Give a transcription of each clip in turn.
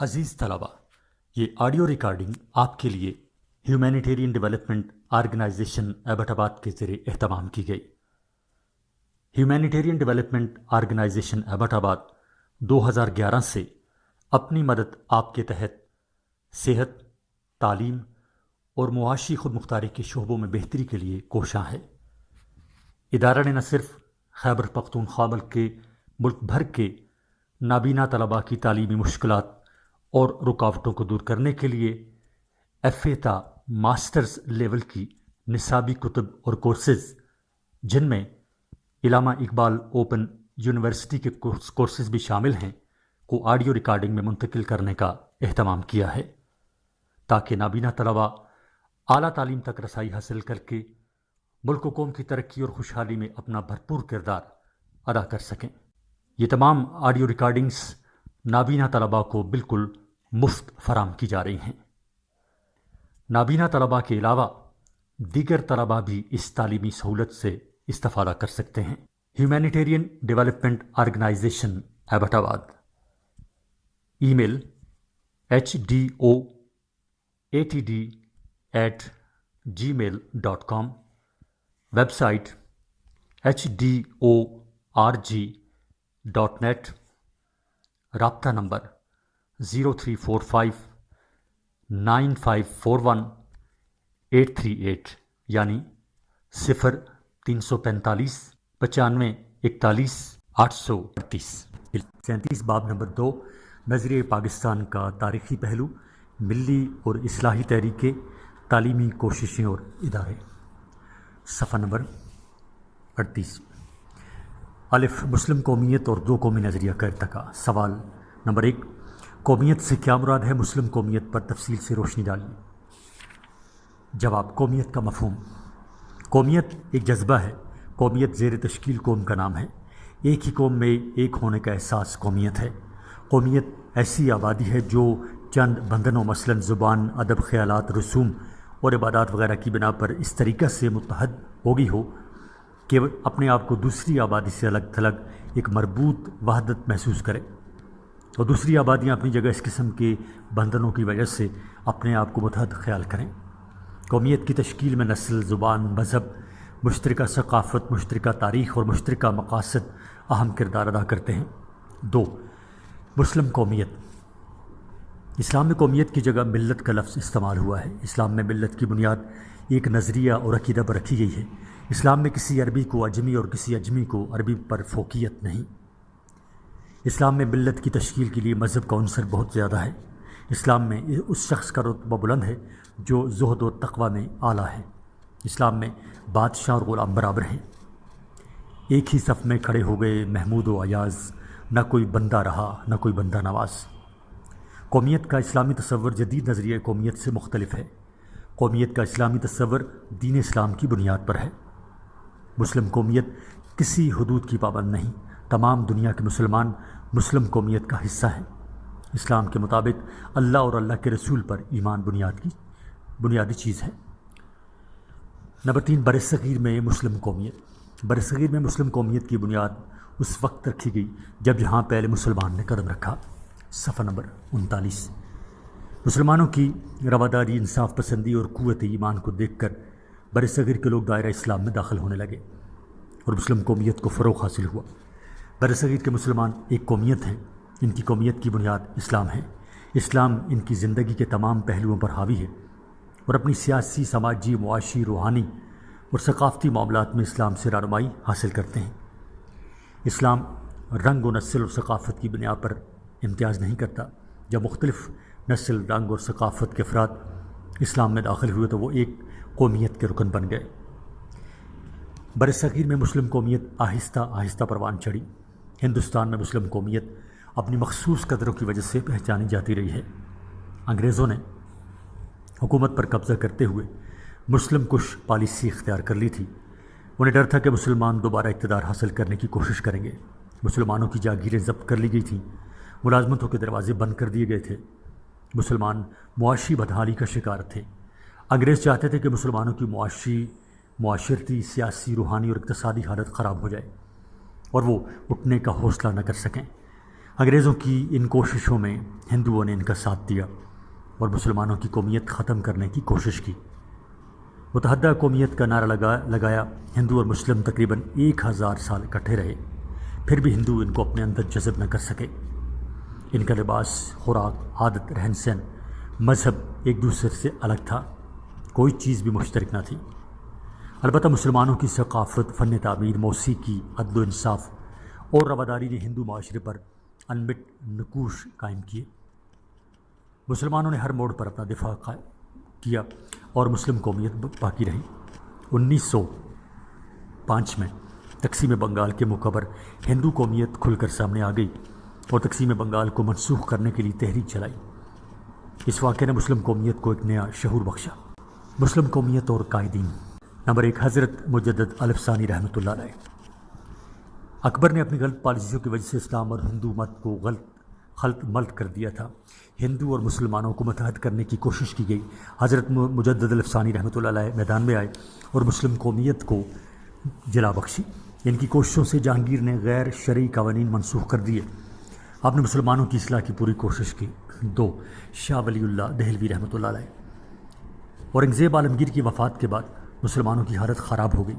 عزیز طلبہ، یہ audio recording آپ کے لیے ہیومینیٹیرین ڈیولپمنٹ آرگنائزیشن ایبٹ آباد کے ذریعے اہتمام کی گئی۔ ہیومینیٹیرین ڈیولپمنٹ آرگنائزیشن ایبٹ آباد 2011 سے اپنی مدد آپ کے تحت صحت، تعلیم اور معاشی خود مختاری کے شعبوں میں بہتری کے لیے کوشاں ہے۔ ادارہ نے نہ صرف خیبر پختونخوا بلکہ ملک بھر کے نابینا طلباء کی تعلیمی مشکلات اور رکاوٹوں کو دور کرنے کے لیے FA تا ماسٹرز لیول کی نصابی کتب اور کورسز، جن میں علامہ اقبال اوپن یونیورسٹی کے کورسز بھی شامل ہیں، کو آڈیو ریکارڈنگ میں منتقل کرنے کا اہتمام کیا ہے تاکہ نابینا طلباء اعلیٰ تعلیم تک رسائی حاصل کر کے ملک و قوم کی ترقی اور خوشحالی میں اپنا بھرپور کردار ادا کر سکیں۔ یہ تمام آڈیو ریکارڈنگز نابینا طلباء کو بالکل مفت فراہم کی جا رہی ہیں۔ نابینا طلباء کے علاوہ دیگر طلباء بھی اس تعلیمی سہولت سے استفادہ کر سکتے ہیں۔ ہیومینیٹیرین ڈیولپمنٹ آرگنائزیشن ایبٹ آباد، ای میل HDOATD@gmail.com، ویب سائٹ HDORG.net، رابطہ نمبر 03459541 یعنی 0345 95 41 838۔ 37 باب نمبر 2، نظریہ پاکستان کا تاریخی پہلو، ملی اور اصلاحی تحریکیں، تعلیمی کوششیں اور ادارے، صفحہ نمبر 38۔ الف، مسلم قومیت اور دو قومی نظریہ کا ارتقاء۔ سوال نمبر 1، قومیت سے کیا مراد ہے؟ مسلم قومیت پر تفصیل سے روشنی ڈالیے۔ جواب، قومیت کا مفہوم۔ قومیت ایک جذبہ ہے۔ قومیت زیر تشکیل قوم کا نام ہے۔ ایک ہی قوم میں ایک ہونے کا احساس قومیت ہے۔ قومیت ایسی آبادی ہے جو چند بندھنوں مثلاً زبان، ادب، خیالات، رسوم اور عبادات وغیرہ کی بنا پر اس طریقہ سے متحد ہوگی ہو کہ اپنے آپ کو دوسری آبادی سے الگ تھلگ ایک مربوط وحدت محسوس کرے، اور دوسری آبادیاں اپنی جگہ اس قسم کے بندھنوں کی وجہ سے اپنے آپ کو متحد خیال کریں۔ قومیت کی تشکیل میں نسل، زبان، مذہب، مشترکہ ثقافت، مشترکہ تاریخ اور مشترکہ مقاصد اہم کردار ادا کرتے ہیں۔ 2، مسلم قومیت۔ اسلام میں قومیت کی جگہ ملت کا لفظ استعمال ہوا ہے۔ اسلام میں ملت کی بنیاد ایک نظریہ اور عقیدہ پر رکھی گئی ہے۔ اسلام میں کسی عربی کو عجمی اور کسی عجمی کو عربی پر فوقیت نہیں۔ اسلام میں ملت کی تشکیل کے لیے مذہب کا عنصر بہت زیادہ ہے۔ اسلام میں اس شخص کا رتبہ بلند ہے جو زہد و تقوی میں اعلیٰ ہے۔ اسلام میں بادشاہ اور غلام برابر ہیں۔ ایک ہی صف میں کھڑے ہو گئے محمود و ایاز، نہ کوئی بندہ رہا نہ کوئی بندہ نواز۔ قومیت کا اسلامی تصور جدید نظریہ قومیت سے مختلف ہے۔ قومیت کا اسلامی تصور دین اسلام کی بنیاد پر ہے۔ مسلم قومیت کسی حدود کی پابند نہیں۔ تمام دنیا کے مسلمان مسلم قومیت کا حصہ ہیں۔ اسلام کے مطابق اللہ اور اللہ کے رسول پر ایمان بنیادی چیز ہے۔ نمبر 3، برصغیر میں مسلم قومیت۔ برصغیر میں مسلم قومیت کی بنیاد اس وقت رکھی گئی جب یہاں پہلے مسلمان نے قدم رکھا۔ صفحہ نمبر 39۔ مسلمانوں کی رواداری، انصاف پسندی اور قوت ایمان کو دیکھ کر برصغیر کے لوگ دائرہ اسلام میں داخل ہونے لگے اور مسلم قومیت کو فروغ حاصل ہوا۔ برصغیر کے مسلمان ایک قومیت ہیں۔ ان کی قومیت کی بنیاد اسلام ہے۔ اسلام ان کی زندگی کے تمام پہلوؤں پر حاوی ہے اور اپنی سیاسی، سماجی، معاشی، روحانی اور ثقافتی معاملات میں اسلام سے رہنمائی حاصل کرتے ہیں۔ اسلام رنگ و نسل اور ثقافت کی بنا پر امتیاز نہیں کرتا۔ جب مختلف نسل، رنگ اور ثقافت کے افراد اسلام میں داخل ہوئے تو وہ ایک قومیت کے رکن بن گئے۔ برصغیر میں مسلم قومیت آہستہ آہستہ پروان چڑھی۔ ہندوستان میں مسلم قومیت اپنی مخصوص قدروں کی وجہ سے پہچانی جاتی رہی ہے۔ انگریزوں نے حکومت پر قبضہ کرتے ہوئے مسلم کش پالیسی اختیار کر لی تھی۔ انہیں ڈر تھا کہ مسلمان دوبارہ اقتدار حاصل کرنے کی کوشش کریں گے۔ مسلمانوں کی جاگیریں ضبط کر لی گئی تھیں، ملازمتوں کے دروازے بند کر دیے گئے تھے۔ مسلمان معاشی بدحالی کا شکار تھے۔ انگریز چاہتے تھے کہ مسلمانوں کی معاشرتی، سیاسی، روحانی اور اقتصادی حالت خراب ہو جائے اور وہ اٹھنے کا حوصلہ نہ کر سکیں۔ انگریزوں کی ان کوششوں میں ہندوؤں نے ان کا ساتھ دیا اور مسلمانوں کی قومیت ختم کرنے کی کوشش کی۔ متحدہ قومیت کا نعرہ لگایا۔ ہندو اور مسلم تقریباً 1000 سال اکٹھے رہے، پھر بھی ہندو ان کو اپنے اندر جذب نہ کر سکے۔ ان کا لباس، خوراک، عادت، رہن سہن، مذہب ایک دوسرے سے الگ تھا، کوئی چیز بھی مشترک نہ تھی۔ البتہ مسلمانوں کی ثقافت، فن تعمیر، موسیقی، عدل و انصاف اور رواداری نے ہندو معاشرے پر انمٹ نقوش قائم کیے۔ مسلمانوں نے ہر موڑ پر اپنا دفاع کیا اور مسلم قومیت باقی رہی۔ 1905 میں تقسیم بنگال کے موقع پر ہندو قومیت کھل کر سامنے آ گئی اور تقسیم بنگال کو منسوخ کرنے کے لیے تحریک چلائی۔ اس واقعے نے مسلم قومیت کو ایک نیا شعور بخشا۔ مسلم قومیت اور قائدین۔ نمبر 1، حضرت مجدد الف ثانی رحمۃ اللہ علیہ۔ اکبر نے اپنی غلط پالیسیوں کی وجہ سے اسلام اور ہندو مت کو خلط ملط کر دیا تھا۔ ہندو اور مسلمانوں کو متحد کرنے کی کوشش کی گئی۔ حضرت مجدد الف ثانی رحمۃ اللہ علیہ میدان میں آئے اور مسلم قومیت کو جلا بخشی۔ ان کی کوششوں سے جہانگیر نے غیر شرعی قوانین منسوخ کر دیے۔ آپ نے مسلمانوں کی اصلاح کی پوری کوشش کی۔ 2، شاہ ولی اللہ دہلوی رحمۃ اللہ علیہ۔ اورنگزیب عالمگیر کی وفات کے بعد مسلمانوں کی حالت خراب ہو گئی،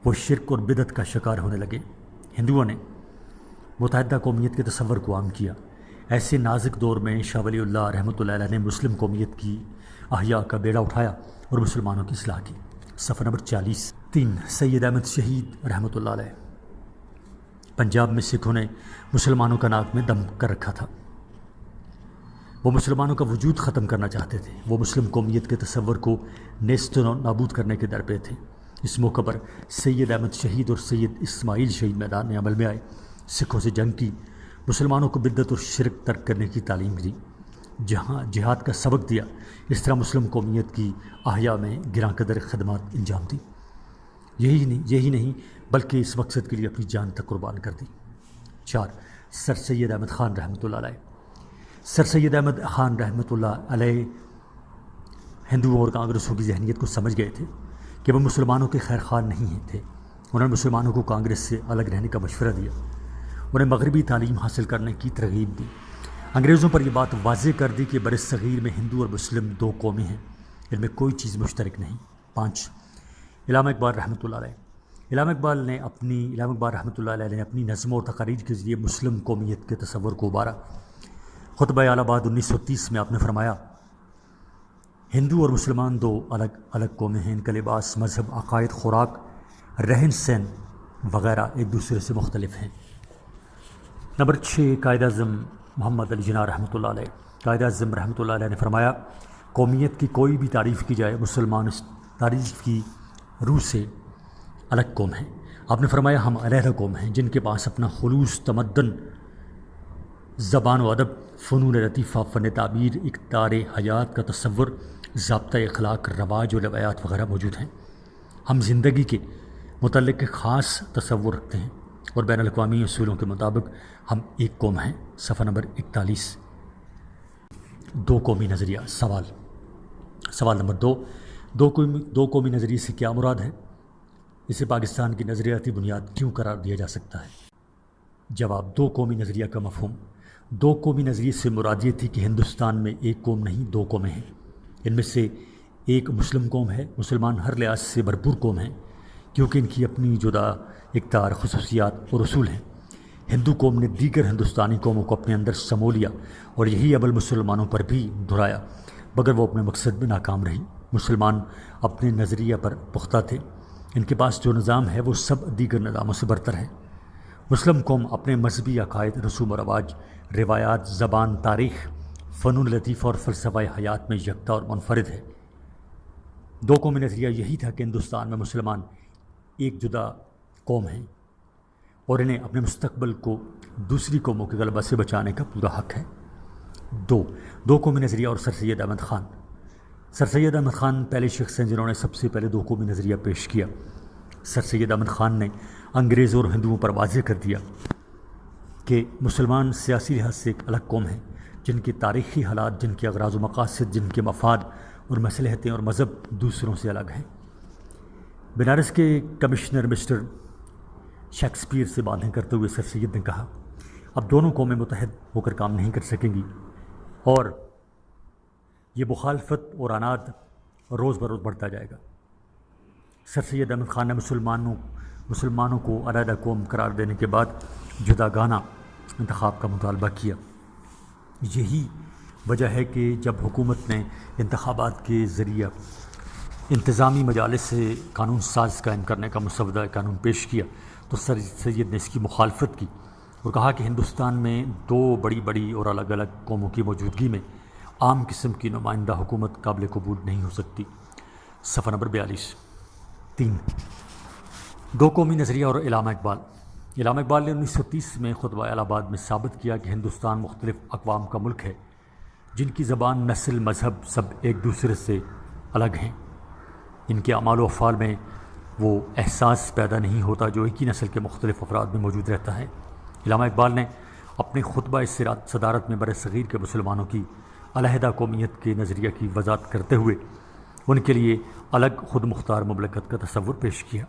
وہ شرک اور بدعت کا شکار ہونے لگے۔ ہندوؤں نے متحدہ قومیت کے تصور کو عام کیا۔ ایسے نازک دور میں شاہ ولی اللہ رحمۃ اللہ علیہ نے مسلم قومیت کی احیاء کا بیڑا اٹھایا اور مسلمانوں کی اصلاح کی۔ صفحہ نمبر 40۔ 3، سید احمد شہید رحمۃ اللہ علیہ۔ پنجاب میں سکھوں نے مسلمانوں کا ناک میں دم کر رکھا تھا، وہ مسلمانوں کا وجود ختم کرنا چاہتے تھے، وہ مسلم قومیت کے تصور کو نیست و نابود کرنے کے درپے تھے۔ اس موقع پر سید احمد شہید اور سید اسماعیل شہید میدان میں عمل میں آئے، سکھوں سے جنگ کی، مسلمانوں کو بدعت اور شرک ترک کرنے کی تعلیم دی، جہاں جہاد کا سبق دیا۔ اس طرح مسلم قومیت کی احیاء میں گراں قدر خدمات انجام دی، یہی نہیں بلکہ اس مقصد کے لیے اپنی جان تک قربان کر دی۔ 4، سر سید احمد خان رحمۃ اللہ علیہ۔ سر سید احمد خان رحمۃ اللہ علیہ ہندوؤں اور کانگریسوں کی ذہنیت کو سمجھ گئے تھے کہ وہ مسلمانوں کے خیر خواہ نہیں تھے۔ انہوں نے مسلمانوں کو کانگریس سے الگ رہنے کا مشورہ دیا، انہیں مغربی تعلیم حاصل کرنے کی ترغیب دی۔ انگریزوں پر یہ بات واضح کر دی کہ بر صغیر میں ہندو اور مسلم دو قومیں ہیں، ان میں کوئی چیز مشترک نہیں۔ 5، علامہ اقبال رحمۃ اللہ علیہ۔ علامہ اقبال رحمۃ اللہ علیہ نے اپنی نظموں اور تقاریر کے ذریعے مسلم قومیت کے تصور کو ابھارا۔ خطبہ الہ آباد 1930 میں آپ نے فرمایا، ہندو اور مسلمان دو الگ الگ قومیں ہیں، ان کا لباس، مذہب، عقائد، خوراک، رہن سہن وغیرہ ایک دوسرے سے مختلف ہیں۔ نمبر 6، قائد اعظم محمد علی جناح رحمۃ اللہ علیہ۔ قائد اعظم رحمۃ اللہ علیہ نے فرمایا، قومیت کی کوئی بھی تعریف کی جائے، مسلمان اس تعریف کی روح سے الگ قوم ہیں۔ آپ نے فرمایا، ہم علیحدہ قوم ہیں جن کے پاس اپنا خلوص، تمدن، زبان و ادب، فنون لطیفہ، فن تعبیر، اقدار حیات کا تصور، ضابطۂ اخلاق، رواج و روایات وغیرہ موجود ہیں۔ ہم زندگی کے متعلق ایک خاص تصور رکھتے ہیں اور بین الاقوامی اصولوں کے مطابق ہم ایک قوم ہیں۔ صفحہ نمبر 41۔ دو قومی نظریہ۔ سوال نمبر 2، دو قومی نظریے سے کیا مراد ہے؟ اسے پاکستان کی نظریاتی بنیاد کیوں قرار دیا جا سکتا ہے؟ جواب، دو قومی نظریہ کا مفہوم۔ دو قومی نظریے سے مراد یہ تھی کہ ہندوستان میں ایک قوم نہیں، دو قومیں ہیں۔ ان میں سے ایک مسلم قوم ہے۔ مسلمان ہر لحاظ سے بھرپور قوم ہیں کیونکہ ان کی اپنی جدا اقدار، خصوصیات اور اصول ہیں۔ ہندو قوم نے دیگر ہندوستانی قوموں کو اپنے اندر سمو لیا اور یہی عمل مسلمانوں پر بھی دہرایا، مگر وہ اپنے مقصد میں ناکام رہی۔ مسلمان اپنے نظریہ پر پختہ تھے، ان کے پاس جو نظام ہے وہ سب دیگر نظاموں سے برتر ہے۔ مسلم قوم اپنے مذہبی عقائد، رسوم و رواج، روایات، زبان، تاریخ، فنون لطیفہ اور فلسفہ حیات میں یکتا اور منفرد ہے۔ دو قومی نظریہ یہی تھا کہ ہندوستان میں مسلمان ایک جدا قوم ہیں اور انہیں اپنے مستقبل کو دوسری قوموں کے غلبہ سے بچانے کا پورا حق ہے۔ دو قومی نظریہ اور سر سید احمد خان۔ سر سید احمد خان پہلے شخص ہیں جنہوں نے سب سے پہلے دو قومی نظریہ پیش کیا۔ سر سید احمد خان نے انگریزوں اور ہندوؤں پر واضح کر دیا کہ مسلمان سیاسی لحاظ سے ایک الگ قوم ہیں، جن کے تاریخی حالات، جن کے اغراض و مقاصد، جن کے مفاد اور مصلحتیں اور مذہب دوسروں سے الگ ہیں۔ بنارس کے کمشنر مسٹر شیکسپیئر سے باتیں کرتے ہوئے سر سید نے کہا، اب دونوں قومیں متحد ہو کر کام نہیں کر سکیں گی اور یہ مخالفت اور عناد روز بروز بڑھتا جائے گا۔ سر سید احمد خان نے مسلمانوں کو علیحدہ قوم قرار دینے کے بعد جداگانہ انتخاب کا مطالبہ کیا۔ یہی وجہ ہے کہ جب حکومت نے انتخابات کے ذریعہ انتظامی مجالس سے قانون ساز قائم کرنے کا مسودہ قانون پیش کیا تو سر سید نے اس کی مخالفت کی اور کہا کہ ہندوستان میں دو بڑی اور الگ الگ قوموں کی موجودگی میں عام قسم کی نمائندہ حکومت قابل قبول نہیں ہو سکتی۔ صفحہ نمبر 42۔ 3 دو قومی نظریہ اور علامہ اقبال نے 1930 میں خطبہ الہ آباد میں ثابت کیا کہ ہندوستان مختلف اقوام کا ملک ہے جن کی زبان، نسل، مذہب سب ایک دوسرے سے الگ ہیں۔ ان کے اعمال و افعال میں وہ احساس پیدا نہیں ہوتا جو ایک ہی نسل کے مختلف افراد میں موجود رہتا ہے۔ علامہ اقبال نے اپنے خطبہ صدارت میں برصغیر کے مسلمانوں کی علیحدہ قومیت کے نظریہ کی وضاحت کرتے ہوئے ان کے لیے الگ خود مختار مملکت کا تصور پیش کیا۔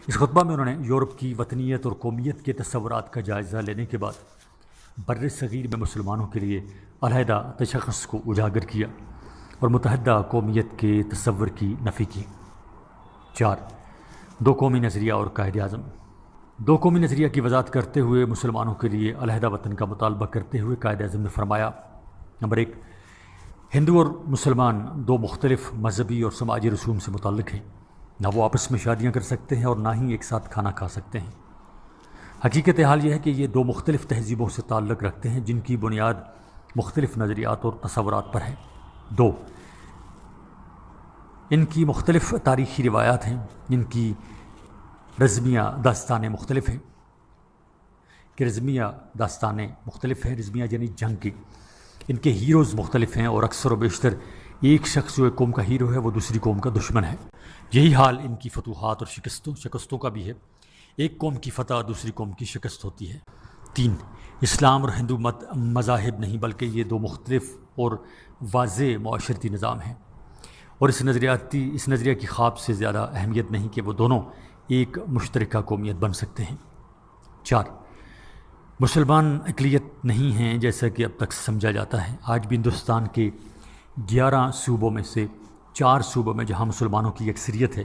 اس خطبہ میں انہوں نے یورپ کی وطنیت اور قومیت کے تصورات کا جائزہ لینے کے بعد برصغیر میں مسلمانوں کے لیے علیحدہ تشخص کو اجاگر کیا اور متحدہ قومیت کے تصور کی نفی کی۔ 4 دو قومی نظریہ اور قائد اعظم۔ دو قومی نظریہ کی وضاحت کرتے ہوئے مسلمانوں کے لیے علیحدہ وطن کا مطالبہ کرتے ہوئے قائد اعظم نے فرمایا: نمبر 1، ہندو اور مسلمان دو مختلف مذہبی اور سماجی رسوم سے متعلق ہیں، نہ وہ آپس میں شادیاں کر سکتے ہیں اور نہ ہی ایک ساتھ کھانا کھا سکتے ہیں۔ حقیقت حال یہ ہے کہ یہ دو مختلف تہذیبوں سے تعلق رکھتے ہیں جن کی بنیاد مختلف نظریات اور تصورات پر ہے۔ 2 ان کی مختلف تاریخی روایات ہیں، ان کی رزمیہ داستانیں مختلف ہیں رزمیہ یعنی جنگ کی، ان کے ہیروز مختلف ہیں اور اکثر و بیشتر ایک شخص جو ایک قوم کا ہیرو ہے وہ دوسری قوم کا دشمن ہے۔ یہی حال ان کی فتوحات اور شکستوں کا بھی ہے، ایک قوم کی فتح دوسری قوم کی شکست ہوتی ہے۔ 3 اسلام اور ہندو مت مذاہب نہیں بلکہ یہ دو مختلف اور واضح معاشرتی نظام ہیں، اور اس نظریہ کی خواب سے زیادہ اہمیت نہیں کہ وہ دونوں ایک مشترکہ قومیت بن سکتے ہیں۔ 4 مسلمان اقلیت نہیں ہیں جیسا کہ اب تک سمجھا جاتا ہے۔ آج بھی ہندوستان کے 11 صوبوں میں سے 4 صوبوں میں جہاں مسلمانوں کی اکثریت ہے،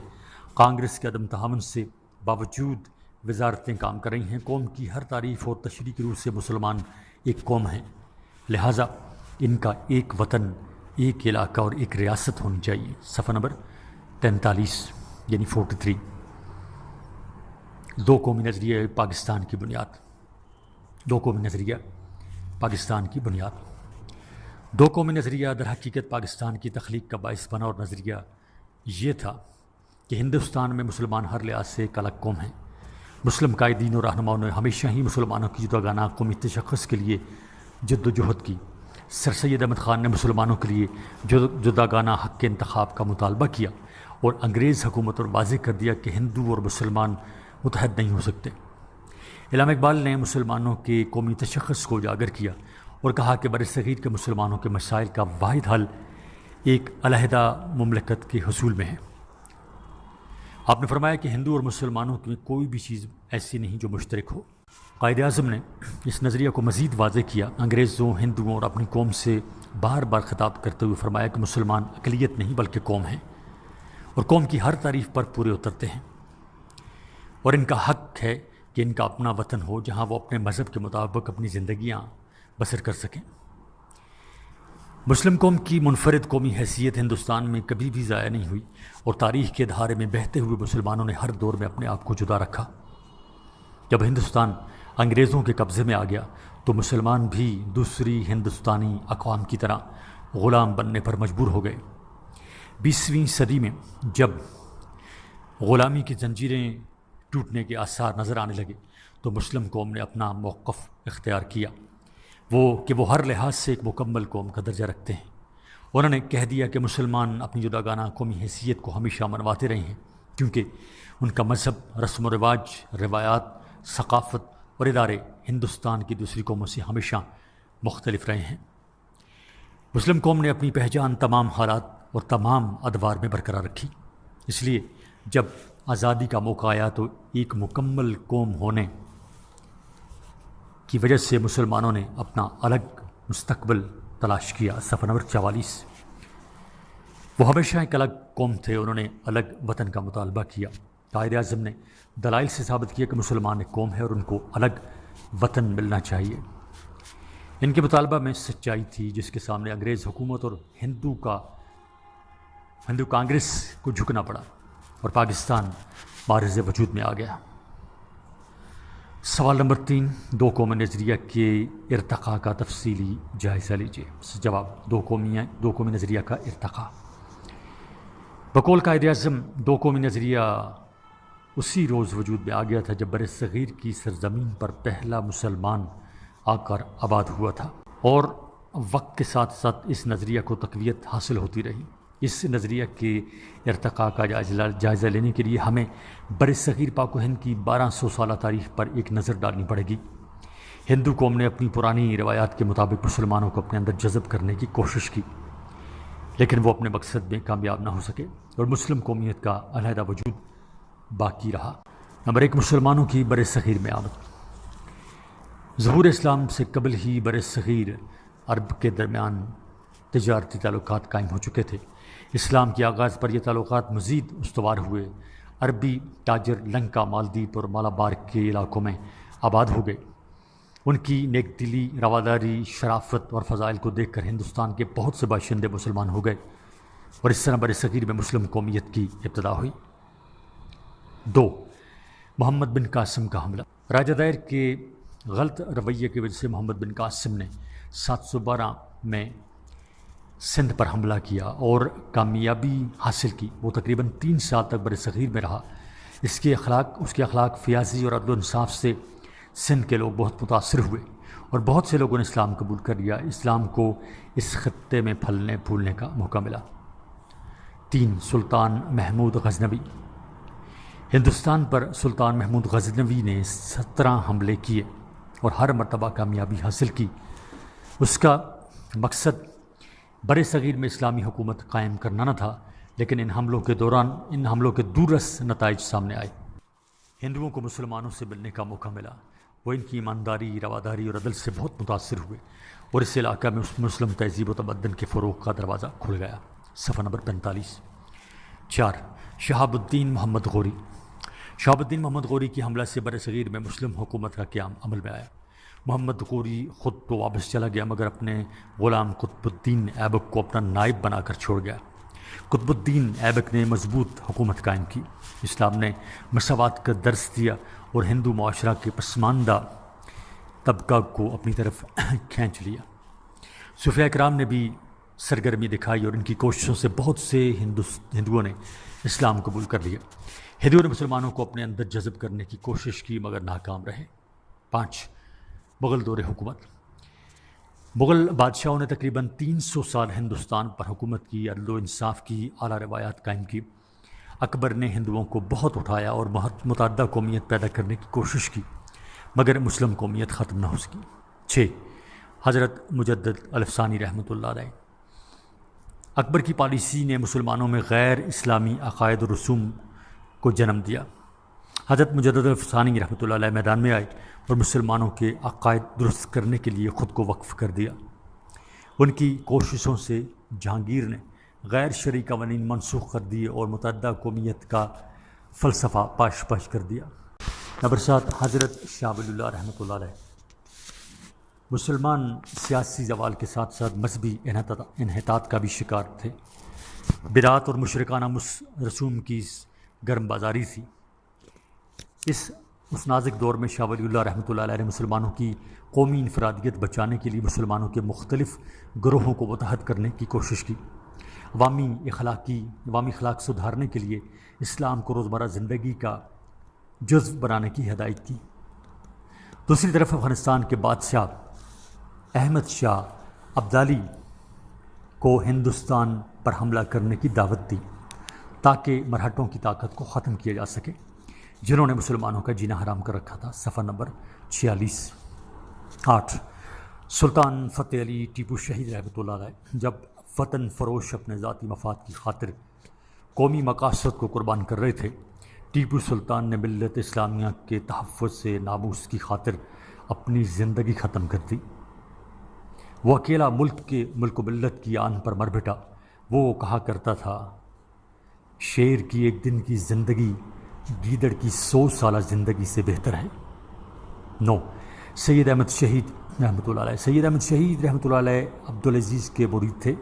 کانگریس کے عدم تعاون سے باوجود وزارتیں کام کر رہی ہیں۔ قوم کی ہر تعریف اور تشریح کی روح سے مسلمان ایک قوم ہیں، لہٰذا ان کا ایک وطن، ایک علاقہ اور ایک ریاست ہونی چاہیے۔ صفحہ نمبر 43 یعنی 43۔ دو قومی نظریہ پاکستان کی بنیاد۔ دو قومی نظریہ در حقیقت پاکستان کی تخلیق کا باعث بنا، اور نظریہ یہ تھا کہ ہندوستان میں مسلمان ہر لحاظ سے ایک الگ قوم ہیں۔ مسلم قائدین اور رہنماؤں نے ہمیشہ ہی مسلمانوں کی جداگانہ قومی تشخص کے لیے جد و جہد کی۔ سر سید احمد خان نے مسلمانوں کے لیے جداگانہ حق کے انتخاب کا مطالبہ کیا اور انگریز حکومت اور واضح کر دیا کہ ہندو اور مسلمان متحد نہیں ہو سکتے۔ علامہ اقبال نے مسلمانوں کے قومی تشخص کو اجاگر کیا اور کہا کہ برصغیر کے مسلمانوں کے مسائل کا واحد حل ایک علیحدہ مملکت کے حصول میں ہے۔ آپ نے فرمایا کہ ہندو اور مسلمانوں میں کوئی بھی چیز ایسی نہیں جو مشترک ہو۔ قائد اعظم نے اس نظریہ کو مزید واضح کیا، انگریزوں، ہندوؤں اور اپنی قوم سے بار بار خطاب کرتے ہوئے فرمایا کہ مسلمان اقلیت نہیں بلکہ قوم ہیں اور قوم کی ہر تعریف پر پورے اترتے ہیں، اور ان کا حق ہے کہ ان کا اپنا وطن ہو جہاں وہ اپنے مذہب کے مطابق اپنی زندگیاں بسر کر سکیں۔ مسلم قوم کی منفرد قومی حیثیت ہندوستان میں کبھی بھی ضائع نہیں ہوئی، اور تاریخ کے دھارے میں بہتے ہوئے مسلمانوں نے ہر دور میں اپنے آپ کو جدا رکھا۔ جب ہندوستان انگریزوں کے قبضے میں آ گیا تو مسلمان بھی دوسری ہندوستانی اقوام کی طرح غلام بننے پر مجبور ہو گئے۔ 20ویں صدی میں جب غلامی کی زنجیریں ٹوٹنے کے آثار نظر آنے لگے تو مسلم قوم نے اپنا موقف اختیار کیا، وہ ہر لحاظ سے ایک مکمل قوم کا درجہ رکھتے ہیں۔ انہوں نے کہہ دیا کہ مسلمان اپنی جداگانہ قومی حیثیت کو ہمیشہ منواتے رہے ہیں کیونکہ ان کا مذہب، رسم و رواج، روایات، ثقافت اور ادارے ہندوستان کی دوسری قوموں سے ہمیشہ مختلف رہے ہیں۔ مسلم قوم نے اپنی پہچان تمام حالات اور تمام ادوار میں برقرار رکھی، اس لیے جب آزادی کا موقع آیا تو ایک مکمل قوم ہونے کی وجہ سے مسلمانوں نے اپنا الگ مستقبل تلاش کیا۔ صفحہ نمبر 44۔ وہ ہمیشہ ایک الگ قوم تھے، انہوں نے الگ وطن کا مطالبہ کیا۔ قائد اعظم نے دلائل سے ثابت کیا کہ مسلمان ایک قوم ہے اور ان کو الگ وطن ملنا چاہیے۔ ان کے مطالبہ میں سچائی تھی جس کے سامنے انگریز حکومت اور ہندو کانگریس کو جھکنا پڑا اور پاکستان معرض وجود میں آ گیا۔ سوال نمبر 3، دو قومی نظریہ کے ارتقاء کا تفصیلی جائزہ لیجیے۔ جواب، دو قومی نظریہ کا ارتقاء۔ بقول قائد اعظم، دو قومی نظریہ اسی روز وجود میں آ گیا تھا جب بر صغیر کی سرزمین پر پہلا مسلمان آ کر آباد ہوا تھا، اور وقت کے ساتھ ساتھ اس نظریہ کو تقویت حاصل ہوتی رہی۔ اس نظریہ کے ارتقاء کا جائزہ لینے کے لیے ہمیں بر صغیر پاک و ہند کی 1200 سالہ تاریخ پر ایک نظر ڈالنی پڑے گی۔ ہندو قوم نے اپنی پرانی روایات کے مطابق مسلمانوں کو اپنے اندر جذب کرنے کی کوشش کی، لیکن وہ اپنے مقصد میں کامیاب نہ ہو سکے اور مسلم قومیت کا علیحدہ وجود باقی رہا۔ نمبر 1، مسلمانوں کی بر صغیر میں آمد۔ ظہور اسلام سے قبل ہی بر صغیر عرب کے درمیان تجارتی تعلقات قائم ہو چکے تھے۔ اسلام کے آغاز پر یہ تعلقات مزید استوار ہوئے۔ عربی تاجر لنکا، مالدیپ اور مالابار کے علاقوں میں آباد ہو گئے۔ ان کی نیک دلی، رواداری، شرافت اور فضائل کو دیکھ کر ہندوستان کے بہت سے باشندے مسلمان ہو گئے اور اس طرح بر صغیر میں مسلم قومیت کی ابتدا ہوئی۔ 2، محمد بن قاسم کا حملہ۔ راجہ دائر کے غلط رویے کی وجہ سے محمد بن قاسم نے 712 میں سندھ پر حملہ کیا اور کامیابی حاصل کی۔ وہ تقریباً 3 سال تک بر صغیر میں رہا۔ اس کے اخلاق فیاضی اور عدل و انصاف سے سندھ کے لوگ بہت متاثر ہوئے اور بہت سے لوگوں نے اسلام قبول کر لیا۔ اسلام کو اس خطے میں پھلنے پھولنے کا موقع ملا۔ 3، سلطان محمود غزنوی۔ ہندوستان پر سلطان محمود غزنوی نے 17 حملے کیے اور ہر مرتبہ کامیابی حاصل کی۔ اس کا مقصد بر صغیر میں اسلامی حکومت قائم کرنا نہ تھا، لیکن ان حملوں کے دورس نتائج سامنے آئے۔ ہندوؤں کو مسلمانوں سے ملنے کا موقع ملا۔ وہ ان کی ایمانداری، رواداری اور عدل سے بہت متاثر ہوئے اور اس علاقہ میں مسلم تہذیب و تمدن کے فروغ کا دروازہ کھل گیا۔ صفحہ نمبر 45۔ 4، شہاب الدین محمد غوری۔ شہاب الدین محمد غوری کی حملہ سے بر صغیر میں مسلم حکومت کا قیام عمل میں آیا۔ محمد غوری خود تو واپس چلا گیا مگر اپنے غلام قطب الدین ایبک کو اپنا نائب بنا کر چھوڑ گیا۔ قطب الدین ایبک نے مضبوط حکومت قائم کی، اسلام نے مساوات کا درس دیا اور ہندو معاشرہ کے پسماندہ طبقہ کو اپنی طرف کھینچ لیا۔ صوفیاء کرام نے بھی سرگرمی دکھائی اور ان کی کوششوں سے بہت سے ہندوؤں نے اسلام قبول کر لیا۔ ہندوؤں نے مسلمانوں کو اپنے اندر جذب کرنے کی کوشش کی مگر ناکام رہے۔ 5، مغل دور حکومت۔ مغل بادشاہوں نے تقریباً 300 سال ہندوستان پر حکومت کی، عدل و انصاف کی اعلیٰ روایات قائم کی۔ اکبر نے ہندوؤں کو بہت اٹھایا اور متعدد قومیت پیدا کرنے کی کوشش کی مگر مسلم قومیت ختم نہ ہو سکی۔ 6، حضرت مجدد الفسانی رحمۃ اللہ علیہ۔ اکبر کی پالیسی نے مسلمانوں میں غیر اسلامی عقائد و رسوم کو جنم دیا۔ حضرت مجدد الفسانی رحمۃ اللہ علیہ میدان میں آئے اور مسلمانوں کے عقائد درست کرنے کے لیے خود کو وقف کر دیا۔ ان کی کوششوں سے جہانگیر نے غیر شرعی قوانین منسوخ کر دیے اور متعدد قومیت کا فلسفہ پاش کر دیا۔ نمبر 7، حضرت شاہ ولی اللہ رحمۃ اللہ علیہ۔ مسلمان سیاسی زوال کے ساتھ ساتھ مذہبی انحطاط کا بھی شکار تھے۔ بدعات اور مشرکانہ رسوم کی گرم بازاری تھی۔ اس نازک دور میں شاہ ولی اللہ رحمۃ اللہ علیہ نے مسلمانوں کی قومی انفرادیت بچانے کے لیے مسلمانوں کے مختلف گروہوں کو متحد کرنے کی کوشش کی۔ عوامی اخلاق سدھارنے کے لیے اسلام کو روزمرہ زندگی کا جزو بنانے کی ہدایت کی۔ دوسری طرف افغانستان کے بادشاہ احمد شاہ ابدالی کو ہندوستان پر حملہ کرنے کی دعوت دی تاکہ مرہٹوں کی طاقت کو ختم کیا جا سکے جنہوں نے مسلمانوں کا جینا حرام کر رکھا تھا۔ صفحہ نمبر 46۔ 8، سلطان فتح علی ٹیپو شہید رحمۃ اللہ علیہ۔ جب وطن فروش اپنے ذاتی مفاد کی خاطر قومی مقاصد کو قربان کر رہے تھے، ٹیپو سلطان نے ملت اسلامیہ کے تحفظ سے ناموس کی خاطر اپنی زندگی ختم کر دی۔ وہ اکیلا ملک و ملت کی آن پر مر بیٹا۔ وہ کہا کرتا تھا شیر کی ایک دن کی زندگی گیدڑ کی 100 سالہ زندگی سے بہتر ہے۔ 9 سید احمد شہید رحمۃ اللہ علیہ۔ سید احمد شہید رحمۃ اللہ علیہ عبدالعزیز کے مرید تھے۔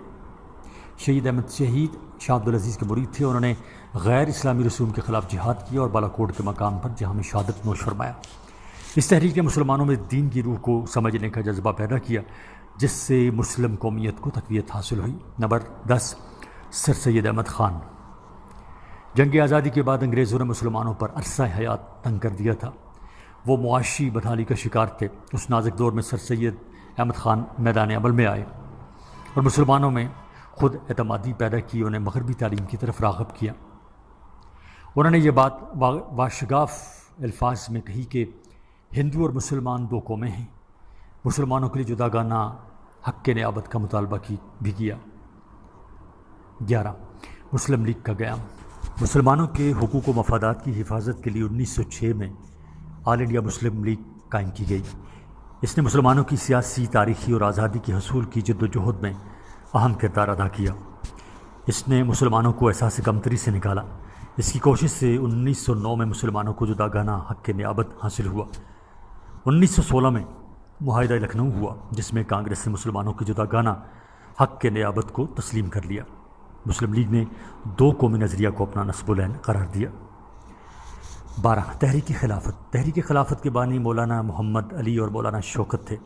شہید احمد شہید شاہ عبدالعزیز کے مرید تھے۔ انہوں نے غیر اسلامی رسوم کے خلاف جہاد کیا اور بالاکوٹ کے مقام پر جہاں میں شہادت نوش فرمایا۔ اس تحریک نے مسلمانوں میں دین کی روح کو سمجھنے کا جذبہ پیدا کیا، جس سے مسلم قومیت کو تقویت حاصل ہوئی۔ نمبر 10 سر سید احمد خان۔ جنگ آزادی کے بعد انگریزوں نے مسلمانوں پر عرصہ حیات تنگ کر دیا تھا۔ وہ معاشی بدحالی کا شکار تھے۔ اس نازک دور میں سر سید احمد خان میدان عمل میں آئے اور مسلمانوں میں خود اعتمادی پیدا کی، انہیں مغربی تعلیم کی طرف راغب کیا۔ انہوں نے یہ بات واشگاف الفاظ میں کہی کہ ہندو اور مسلمان 2 قومیں ہیں۔ مسلمانوں کے لیے جداگانہ حق کے نیابت کا مطالبہ بھی کیا۔ 11 مسلم لیگ کا قیام۔ مسلمانوں کے حقوق و مفادات کی حفاظت کے لیے 1906 میں آل انڈیا مسلم لیگ قائم کی گئی۔ اس نے مسلمانوں کی سیاسی، تاریخی اور آزادی کے حصول کی جد و جہد میں اہم کردار ادا کیا۔ اس نے مسلمانوں کو احساس کمتری سے نکالا۔ اس کی کوشش سے 1909 میں مسلمانوں کو جداگانہ حق کے نیابت حاصل ہوا۔ 1916 میں معاہدہ لکھنؤ ہوا، جس میں کانگریس نے مسلمانوں کی جداگانہ حق کے نیابت کو تسلیم کر لیا۔ مسلم لیگ نے 2 قومی نظریہ کو اپنا نصب العین قرار دیا۔ 12 تحریک خلافت۔ تحریک خلافت کے بانی مولانا محمد علی اور مولانا شوکت تھے۔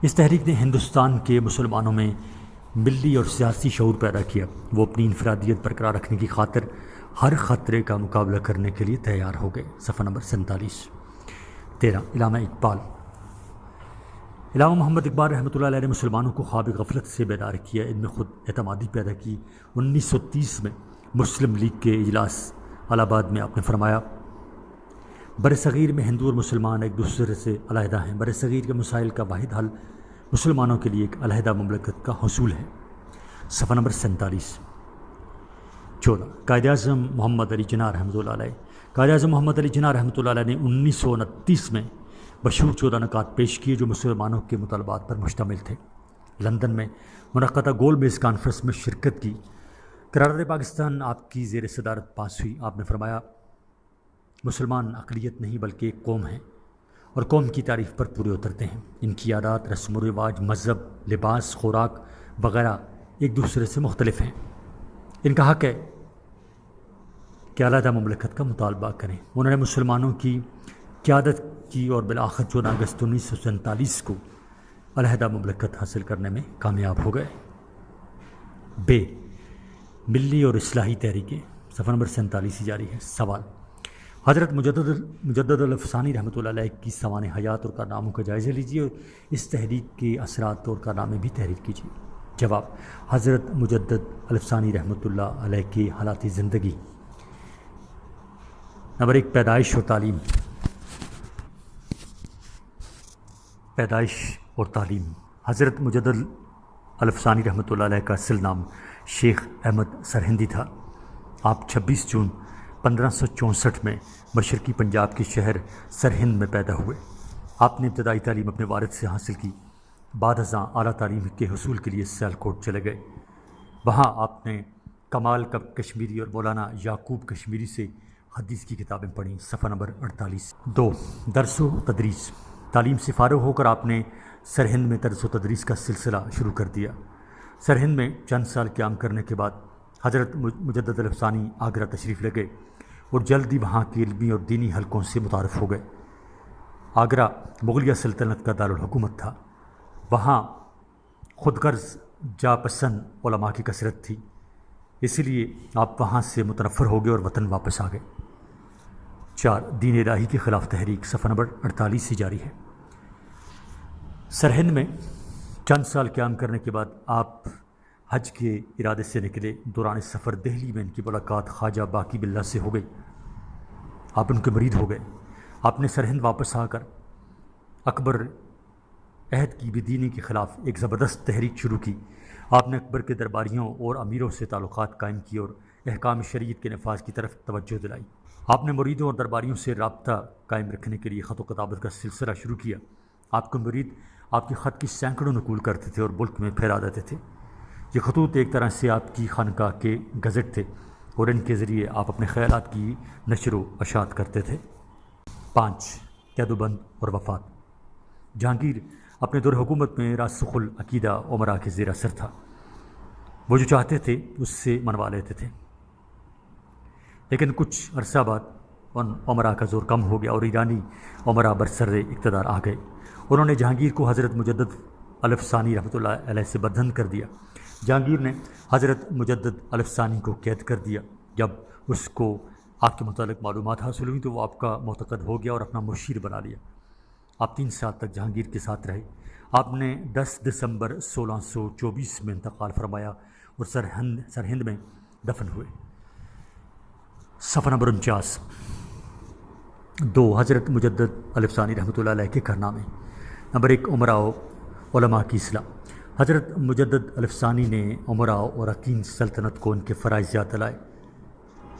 اس تحریک نے ہندوستان کے مسلمانوں میں ملی اور سیاسی شعور پیدا کیا۔ وہ اپنی انفرادیت برقرار رکھنے کی خاطر ہر خطرے کا مقابلہ کرنے کے لیے تیار ہو گئے۔ صفحہ نمبر 47۔ 13 علامہ اقبال۔ علامہ محمد اقبال رحمۃ اللہ علیہ نے مسلمانوں کو خواب غفلت سے بیدار کیا، ان میں خود اعتمادی پیدا کی۔ 1930 میں مسلم لیگ کے اجلاس الہ آباد میں آپ نے فرمایا برصغیر میں ہندو اور مسلمان ایک دوسرے سے علیحدہ ہیں۔ برصغیر کے مسائل کا واحد حل مسلمانوں کے لیے ایک علیحدہ مملکت کا حصول ہے۔ صفحہ نمبر 47۔ 14 قائد اعظم محمد علی جناح رحمۃ اللہ علیہ۔ قائد اعظم محمد علی جناح رحمۃ اللہ علیہ نے 1929 میں مشہور 14 نکات پیش کیے جو مسلمانوں کے مطالبات پر مشتمل تھے۔ لندن میں منعقدہ گول میز کانفرنس میں شرکت کی۔ قرارداد پاکستان آپ کی زیر صدارت پاس ہوئی۔ آپ نے فرمایا مسلمان اقلیت نہیں بلکہ ایک قوم ہے اور قوم کی تعریف پر پورے اترتے ہیں۔ ان کی عادات، رسم و رواج، مذہب، لباس، خوراک وغیرہ ایک دوسرے سے مختلف ہیں۔ ان کا حق ہے کہ علیحدہ مملکت کا مطالبہ کریں۔ انہوں نے مسلمانوں کی قیادت کی اور بالآخر 14 اگست 1947 کو علیحدہ مملکت حاصل کرنے میں کامیاب ہو گئے۔ بے ملی اور اصلاحی تحریکیں۔ صفحہ نمبر 47 جاری ہے۔ سوال حضرت مجدد الافسانی رحمۃ اللہ علیہ کی سوانح حیات اور کارناموں کا جائزہ لیجیے اور اس تحریک کے اثرات اور کارنامے بھی تحریر کیجیے۔ جواب حضرت مجدد الافسانی رحمۃ اللہ علیہ کی حالات زندگی۔ نمبر 1 پیدائش اور تعلیم۔ پیدائش اور تعلیم۔ حضرت مجدد الافسانی رحمۃ اللہ علیہ کا اصل نام شیخ احمد سرہندی تھا۔ آپ 26 جون 1564 میں مشرقی پنجاب کے شہر سرہند میں پیدا ہوئے۔ آپ نے ابتدائی تعلیم اپنے والد سے حاصل کی۔ بعد ازاں اعلیٰ تعلیم کے حصول کے لیے سیالکوٹ چلے گئے۔ وہاں آپ نے کمال کشمیری اور مولانا یعقوب کشمیری سے حدیث کی کتابیں پڑھیں۔ صفحہ نمبر 48۔ 2 درس و تدریس۔ تعلیم سے فارغ ہو کر آپ نے سرہند میں درس و تدریس کا سلسلہ شروع کر دیا۔ سرہند میں چند سال قیام کرنے کے بعد حضرت مجدد الافسانی آگرہ تشریف لے گئے اور جلد ہی وہاں کے علمی اور دینی حلقوں سے متعارف ہو گئے۔ آگرہ مغلیہ سلطنت کا دارالحکومت تھا۔ وہاں خود غرض جا پسند علماء کی کثرت تھی، اسی لیے آپ وہاں سے متنفر ہو گئے اور وطن واپس آ گئے۔ 4 دین الہی کے خلاف تحریک۔ صفحہ نمبر 48 سے جاری ہے۔ سرہند میں چند سال قیام کرنے کے بعد آپ حج کے ارادے سے نکلے۔ دوران سفر دہلی میں ان کی ملاقات خواجہ باقی باللہ سے ہو گئی۔ آپ ان کے مرید ہو گئے۔ آپ نے سرہند واپس آ کر اکبر عہد کی بے دینی کے خلاف ایک زبردست تحریک شروع کی۔ آپ نے اکبر کے درباریوں اور امیروں سے تعلقات قائم کیے اور احکام شریعت کے نفاذ کی طرف توجہ دلائی۔ آپ نے مریدوں اور درباریوں سے رابطہ قائم رکھنے کے لیے خط و کتابت کا سلسلہ شروع کیا۔ آپ کے مرید آپ کے خط کی سینکڑوں نقول کرتے تھے اور ملک میں پھیلا دیتے تھے۔ یہ خطوط ایک طرح سے آپ کی خانقاہ کے گزٹ تھے اور ان کے ذریعے آپ اپنے خیالات کی نشر و اشاعت کرتے تھے۔ 5 قیدوبند اور وفات۔ جہانگیر اپنے دور حکومت میں راسخ العقیدہ امراء کے زیر اثر تھا۔ وہ جو چاہتے تھے اس سے منوا لیتے تھے، لیکن کچھ عرصہ بعد ان امراء کا زور کم ہو گیا اور ایرانی امراء برسر اقتدار آ گئے۔ انہوں نے جہانگیر کو حضرت مجدد الف ثانی رحمۃ اللہ علیہ سے بدہن کر دیا۔ جہانگیر نے حضرت مجدد الف ثانی کو قید کر دیا۔ جب اس کو آپ کے متعلق معلومات حاصل ہوئی تو وہ آپ کا معتقد ہو گیا اور اپنا مشیر بنا لیا۔ آپ 3 سال تک جہانگیر کے ساتھ رہے۔ آپ نے 10 دسمبر 1624 میں انتقال فرمایا اور سرہند میں دفن ہوئے۔ صفحہ نمبر 49۔ 2 حضرت مجدد الف ثانی رحمۃ اللہ علیہ کے کارنامے۔ نمبر 1 امراء و علماء کی اصلاح۔ حضرت مجدد الف ثانی نے امراء اور اراکین سلطنت کو ان کے فرائض یاد دلائے،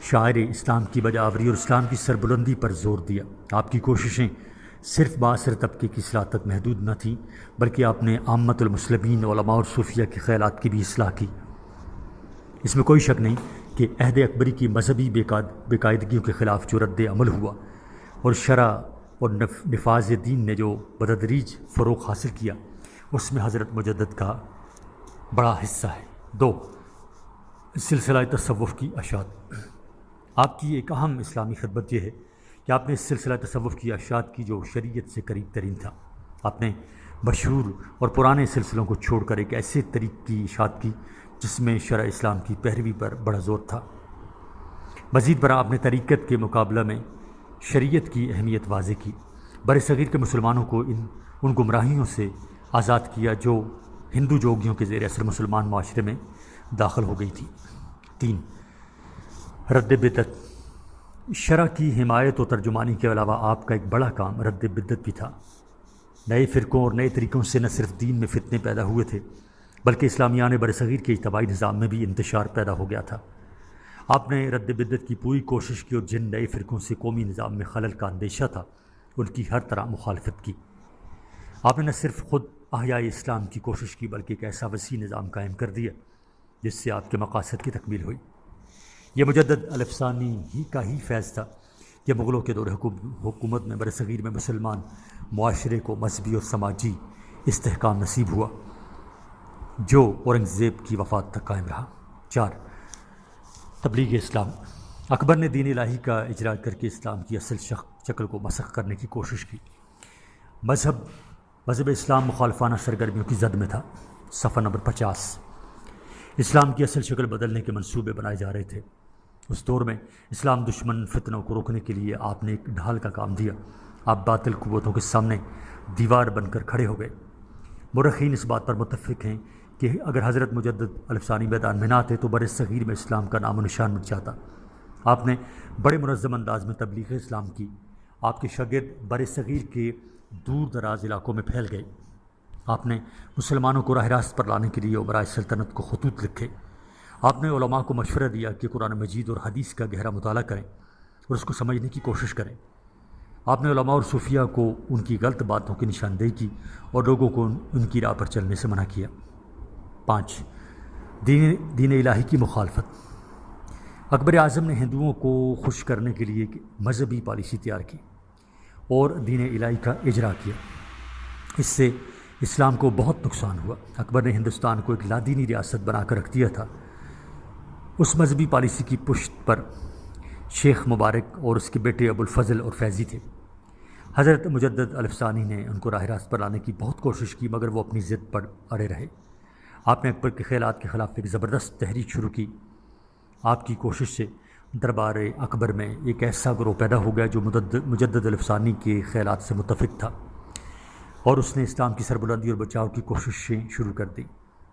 شاعر اسلام کی بجاوری اور اسلام کی سربلندی پر زور دیا۔ آپ کی کوششیں صرف معاصر طبقے کی اصلاح تک محدود نہ تھیں، بلکہ آپ نے عامت المسلمین علماء اور صوفیہ کے خیالات کی بھی اصلاح کی۔ اس میں کوئی شک نہیں کہ عہد اکبری کی مذہبی بے قاعدگیوں کے خلاف جو رد عمل ہوا اور شرع اور نفاذ دین نے جو بتدریج فروغ حاصل کیا، اس میں حضرت مجدد کا بڑا حصہ ہے۔ 2 سلسلہ تصوف کی اشاعت۔ آپ کی ایک اہم اسلامی خدمت یہ ہے کہ آپ نے اس سلسلہ تصوف کی اشاعت کی جو شریعت سے قریب ترین تھا۔ آپ نے مشہور اور پرانے سلسلوں کو چھوڑ کر ایک ایسے طریق کی اشاعت کی جس میں شرع اسلام کی پیروی پر بڑا زور تھا۔ مزید برآں آپ نے طریقت کے مقابلہ میں شریعت کی اہمیت واضح کی، بر صغیر کے مسلمانوں کو ان گمراہیوں سے آزاد کیا جو ہندو جوگیوں کے زیر اثر مسلمان معاشرے میں داخل ہو گئی تھی۔ 3 رد بدعت۔ شرع کی حمایت و ترجمانی کے علاوہ آپ کا ایک بڑا کام رد بدعت بھی تھا۔ نئے فرقوں اور نئے طریقوں سے نہ صرف دین میں فتنے پیدا ہوئے تھے بلکہ اسلامیان برصغیر کے اجتماعی نظام میں بھی انتشار پیدا ہو گیا تھا۔ آپ نے رد بدعت کی پوری کوشش کی اور جن نئے فرقوں سے قومی نظام میں خلل کا اندیشہ تھا ان کی ہر طرح مخالفت کی۔ آپ نے نہ صرف خود احیاء اسلام کی کوشش کی بلکہ ایک ایسا وسیع نظام قائم کر دیا جس سے آپ کے مقاصد کی تکمیل ہوئی۔ یہ مجدد الف ثانی ہی کا ہی فیض تھا کہ مغلوں کے دور حکومت میں برصغیر میں مسلمان معاشرے کو مذہبی اور سماجی استحکام نصیب ہوا جو اورنگزیب کی وفات تک قائم رہا۔ 4 تبلیغ اسلام۔ اکبر نے دین الہی کا اجرا کر کے اسلام کی اصل شکل کو مسخ کرنے کی کوشش کی۔ مذہب اسلام مخالفانہ سرگرمیوں کی زد میں تھا۔ صفحہ نمبر 50۔ اسلام کی اصل شکل بدلنے کے منصوبے بنائے جا رہے تھے۔ اس دور میں اسلام دشمن فتنوں کو روکنے کے لیے آپ نے ایک ڈھال کا کام دیا۔ آپ باطل قوتوں کے سامنے دیوار بن کر کھڑے ہو گئے۔ مورخین اس بات پر متفق ہیں کہ اگر حضرت مجدد الف ثانی میدان میں نہ آتے تو برصغیر میں اسلام کا نام و نشان مٹ جاتا۔ آپ نے بڑے منظم انداز میں تبلیغ اسلام کی۔ آپ کے شاگرد برصغیر کے دور دراز علاقوں میں پھیل گئے۔ آپ نے مسلمانوں کو راہ راست پر لانے کے لیے امراء سلطنت کو خطوط لکھے۔ آپ نے علماء کو مشورہ دیا کہ قرآن مجید اور حدیث کا گہرا مطالعہ کریں اور اس کو سمجھنے کی کوشش کریں۔ آپ نے علماء اور صوفیہ کو ان کی غلط باتوں کی نشاندہی کی اور لوگوں کو ان کی راہ پر چلنے سے منع کیا۔ 5 دین الہی کی مخالفت۔ اکبر اعظم نے ہندوؤں کو خوش کرنے کے لیے ایک مذہبی پالیسی تیار کی اور دین الہی کا اجرا کیا۔ اس سے اسلام کو بہت نقصان ہوا۔ اکبر نے ہندوستان کو ایک لادینی ریاست بنا کر رکھ دیا تھا۔ اس مذہبی پالیسی کی پشت پر شیخ مبارک اور اس کے بیٹے ابو الفضل اور فیضی تھے۔ حضرت مجدد الف ثانی نے ان کو راہ راست پر لانے کی بہت کوشش کی مگر وہ اپنی ضد پر اڑے رہے۔ آپ نے اکبر کے خیالات کے خلاف ایک زبردست تحریک شروع کی۔ آپ کی کوشش سے دربار اکبر میں ایک ایسا گروہ پیدا ہو گیا جو مجدد الف ثانی کے خیالات سے متفق تھا اور اس نے اسلام کی سربلندی اور بچاؤ کی کوششیں شروع کر دیں۔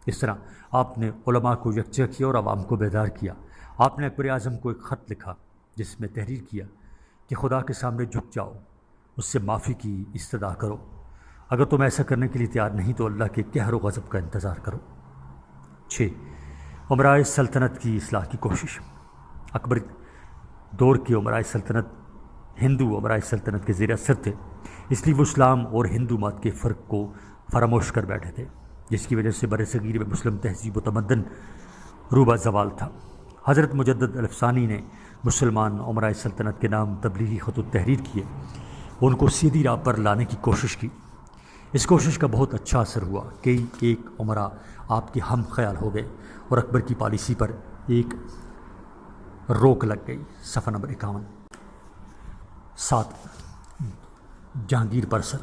اس طرح آپ نے علماء کو یکجا کیا اور عوام کو بیدار کیا۔ آپ نے اکبر اعظم کو ایک خط لکھا جس میں تحریر کیا کہ خدا کے سامنے جھک جاؤ، اس سے معافی کی استدعا کرو۔ اگر تم ایسا کرنے کے لیے تیار نہیں تو اللہ کے قہر و غضب کا انتظار کرو۔ 6 امراء سلطنت کی اصلاح کی کوشش۔ اکبر دور کے امراء سلطنت ہندو امراء سلطنت کے زیر اثر تھے اس لیے وہ اسلام اور ہندو مت کے فرق کو فراموش کر بیٹھے تھے، جس کی وجہ سے برصغیر میں مسلم تہذیب و تمدن روبہ زوال تھا۔ حضرت مجدد الفسانی نے مسلمان امراء سلطنت کے نام تبلیغی خطوط تحریر کیے، ان کو سیدھی راہ پر لانے کی کوشش کی۔ اس کوشش کا بہت اچھا اثر ہوا۔ کئی ایک امراء آپ کے ہم خیال ہو گئے اور اکبر کی پالیسی پر ایک روک لگ گئی۔ صفحہ نمبر 51۔ 7 جہانگیر پر اثر۔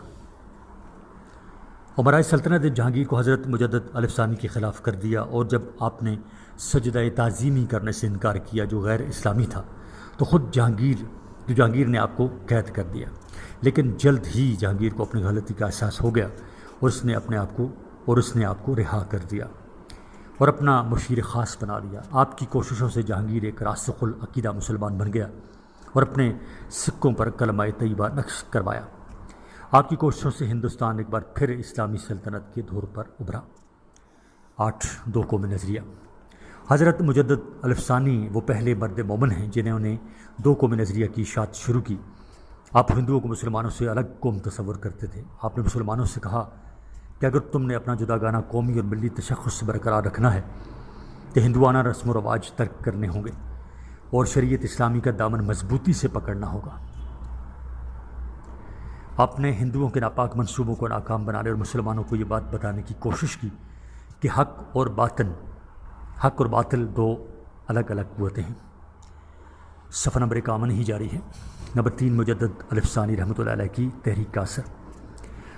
امراء سلطنت نے جہانگیر کو حضرت مجدد الفسانی کے خلاف کر دیا، اور جب آپ نے سجدہ تعظیمی کرنے سے انکار کیا جو غیر اسلامی تھا، تو خود جہانگیر نے آپ کو قید کر دیا۔ لیکن جلد ہی جہانگیر کو اپنی غلطی کا احساس ہو گیا، اور اس نے آپ کو رہا کر دیا اور اپنا مشیر خاص بنا لیا۔ آپ کی کوششوں سے جہانگیر ایک راسخ العقیدہ مسلمان بن گیا اور اپنے سکوں پر کلمہ طیبہ نقش کروایا۔ آپ کی کوششوں سے ہندوستان ایک بار پھر اسلامی سلطنت کے دور پر ابھرا۔ 8 دو قومی نظریہ۔ حضرت مجدد الفسانی وہ پہلے مرد مومن ہیں جنہوں نے دو قومی نظریہ کی اشاعت شروع کی۔ آپ ہندوؤں کو مسلمانوں سے الگ قوم تصور کرتے تھے۔ آپ نے مسلمانوں سے کہا کہ اگر تم نے اپنا جداگانہ قومی اور ملی تشخص برقرار رکھنا ہے تو ہندوانہ رسم و رواج ترک کرنے ہوں گے اور شریعت اسلامی کا دامن مضبوطی سے پکڑنا ہوگا۔ آپ نے ہندوؤں کے ناپاک منصوبوں کو ناکام بنانے اور مسلمانوں کو یہ بات بتانے کی کوشش کی کہ حق اور باطل دو الگ الگ قوتیں ہیں۔ صفحہ نمبر 51 ہی جاری ہے۔ نمبر 3 مجدد الفسانی رحمۃ اللہ علیہ کی تحریک کا اثر۔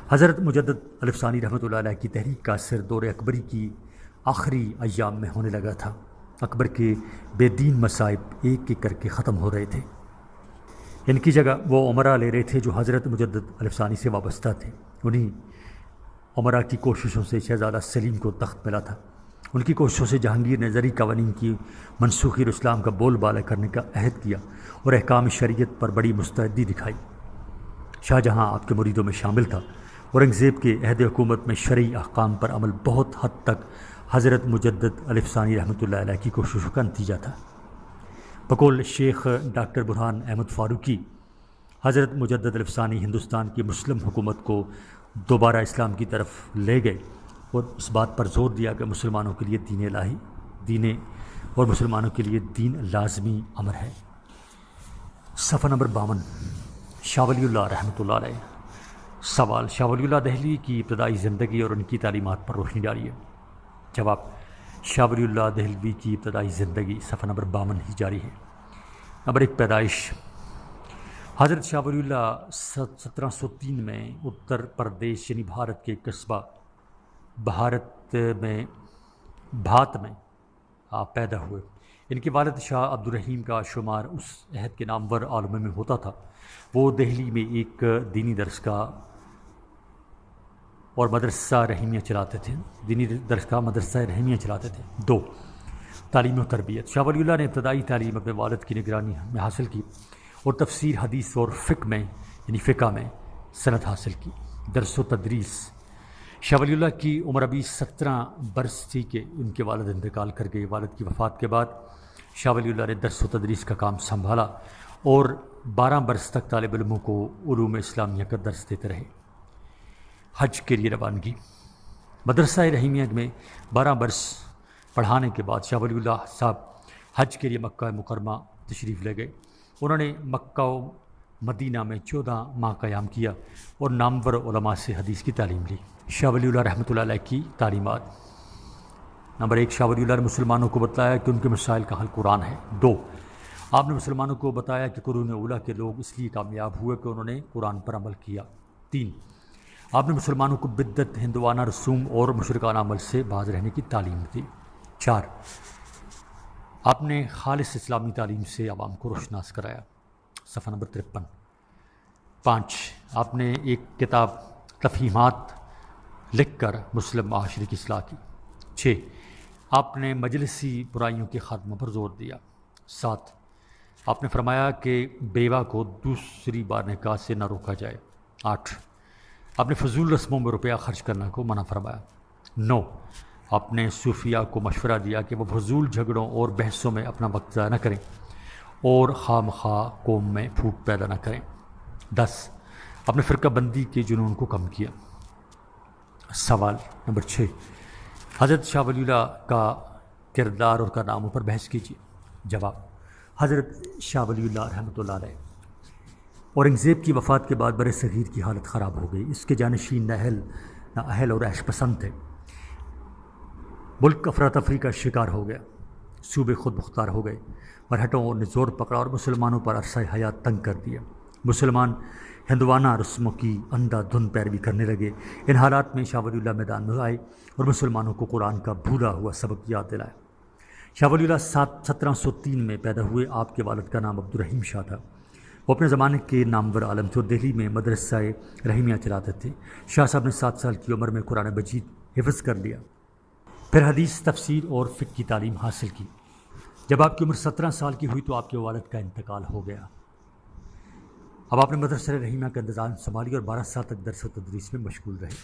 حضرت مجدد الفسانی رحمۃ اللہ علیہ کی تحریک کا اثر دور اکبری کی آخری ایام میں ہونے لگا تھا۔ اکبر کے بے دین مصائب ایک ایک کر کے ختم ہو رہے تھے۔ ان کی جگہ وہ امراء لے رہے تھے جو حضرت مجدد الفسانی سے وابستہ تھے۔ انہی امراء کی کوششوں سے شہزادہ سلیم کو تخت ملا تھا۔ ان کی کوششوں سے جہانگیر نے زرعی قوانین کی منسوخی اور اسلام کا بول بالا کرنے کا عہد کیا اور احکام شریعت پر بڑی مستعدی دکھائی۔ شاہ جہاں آپ کے مریدوں میں شامل تھا۔ اورنگزیب کے عہد حکومت میں شرعی احکام پر عمل بہت حد تک حضرت مجدد الفسانی رحمۃ اللہ علیہ کی کوششوں کا نتیجہ تھا۔ بقول شیخ ڈاکٹر برہان احمد فاروقی، حضرت مجدد الفسانی ہندوستان کی مسلم حکومت کو دوبارہ اسلام کی طرف لے گئے اور اس بات پر زور دیا کہ مسلمانوں کے لیے دین الہی اور مسلمانوں کے لیے دین لازمی امر ہے۔ صفحہ نمبر 52 شاہ ولی اللہ رحمۃ اللہ علیہ۔ سوال: شاہ ولی اللہ دہلوی کی ابتدائی زندگی اور ان کی تعلیمات پر روشنی ڈالیے۔ جواب: شاہ ولی اللہ دہلوی کی ابتدائی زندگی۔ صفحہ نمبر 52 ہی جاری ہے۔ نمبر 1 پیدائش۔ حضرت شاہ ولی اللہ 1703 میں اتر پردیش یعنی بھارت کے قصبہ بھات میں آپ پیدا ہوئے۔ ان کے والد شاہ عبد الرحیم کا شمار اس عہد کے نامور عالموں میں ہوتا تھا۔ وہ دہلی میں ایک دینی درسگاہ اور مدرسہ رحیمیہ چلاتے تھے۔ 2 تعلیم و تربیت۔ شاہ ولی اللہ نے ابتدائی تعلیم اپنے والد کی نگرانی میں حاصل کی اور تفسیر، حدیث اور فقہ میں سند حاصل کی۔ درس و تدریس۔ شاہ ولی اللہ کی عمر ابھی 17 برس تھی کہ ان کے والد انتقال کر گئے۔ والد کی وفات کے بعد شاہ ولی اللہ نے درس و تدریس کا کام سنبھالا اور 12 برس تک طالب علموں کو علوم اسلامیہ کا درس دیتے رہے۔ حج کے لیے روانگی۔ مدرسہ رحیمیہ میں 12 برس پڑھانے کے بعد شاہ ولی اللہ صاحب حج کے لیے مکہ مکرمہ تشریف لے گئے۔ انہوں نے مکہ و مدینہ میں 14 ماہ قیام کیا اور نامور علماء سے حدیث کی تعلیم لی۔ شاہ ولی اللہ رحمۃ اللہ علیہ کی تعلیمات۔ نمبر 1 شاہ ولی اللہ نے مسلمانوں کو بتایا کہ ان کے مسائل کا حل قرآن ہے۔ 2 آپ نے مسلمانوں کو بتایا کہ قرون اولیٰ کے لوگ اس لیے کامیاب ہوئے کہ انہوں نے قرآن پر عمل کیا۔ 3 آپ نے مسلمانوں کو بدعت، ہندوانہ رسوم اور مشرکانہ عمل سے باز رہنے کی تعلیم دی۔ 4 آپ نے خالص اسلامی تعلیم سے عوام کو روشناس کرایا۔ صفحہ نمبر 53۔ 5 آپ نے ایک کتاب تفہیمات لکھ کر مسلم معاشرے کی اصلاح کی۔ 6 آپ نے مجلسی برائیوں کے خاتمہ پر زور دیا۔ 7 آپ نے فرمایا کہ بیوہ کو دوسری بار نکاح سے نہ روکا جائے۔ 8 آپ نے فضول رسموں میں روپیہ خرچ کرنے کو منع فرمایا۔ 9 آپ نے صوفیہ کو مشورہ دیا کہ وہ فضول جھگڑوں اور بحثوں میں اپنا وقت ضائع نہ کریں اور خواہ مخواہ قوم میں پھوٹ پیدا نہ کریں۔ 10 آپ نے فرقہ بندی کے جنون کو کم کیا۔ سوال نمبر 6، حضرت شاہ ولی اللہ کا کردار اور کارناموں پر بحث کیجیے۔ جواب، حضرت شاہ ولی اللہ رحمۃ اللہ علیہ اورنگزیب کی وفات کے بعد بر صغیر کی حالت خراب ہو گئی۔ اس کے جانشین نہ اہل اور عیش پسند تھے۔ ملک افراتفری کا شکار ہو گیا، صوبے خود مختار ہو گئے، مرہٹوں نے زور پکڑا اور مسلمانوں پر عرصہ حیات تنگ کر دیا۔ مسلمان ہندوانہ رسموں کی اندھا دھند پیروی کرنے لگے۔ ان حالات میں شاہ ولی اللہ میدان میں آئے اور مسلمانوں کو قرآن کا بھولا ہوا سبق یاد دلایا۔ شاہ ولی اللہ 1703 میں پیدا ہوئے۔ آپ کے والد کا نام عبدالرحیم شاہ تھا۔ وہ اپنے زمانے کے نامور عالم تھے اور دہلی میں مدرسہ رحیمیہ چلاتے تھے۔ شاہ صاحب نے 7 سال کی عمر میں قرآن مجید حفظ کر لیا، پھر حدیث، تفسیر اور فقہ کی تعلیم حاصل کی۔ جب آپ کی عمر 17 سال کی ہوئی تو آپ کے والد کا انتقال ہو گیا۔ اب آپ نے مدرسہ رحیمیہ کا انتظام سنبھالی اور 12 سال تک درس و تدریس میں مشغول رہے۔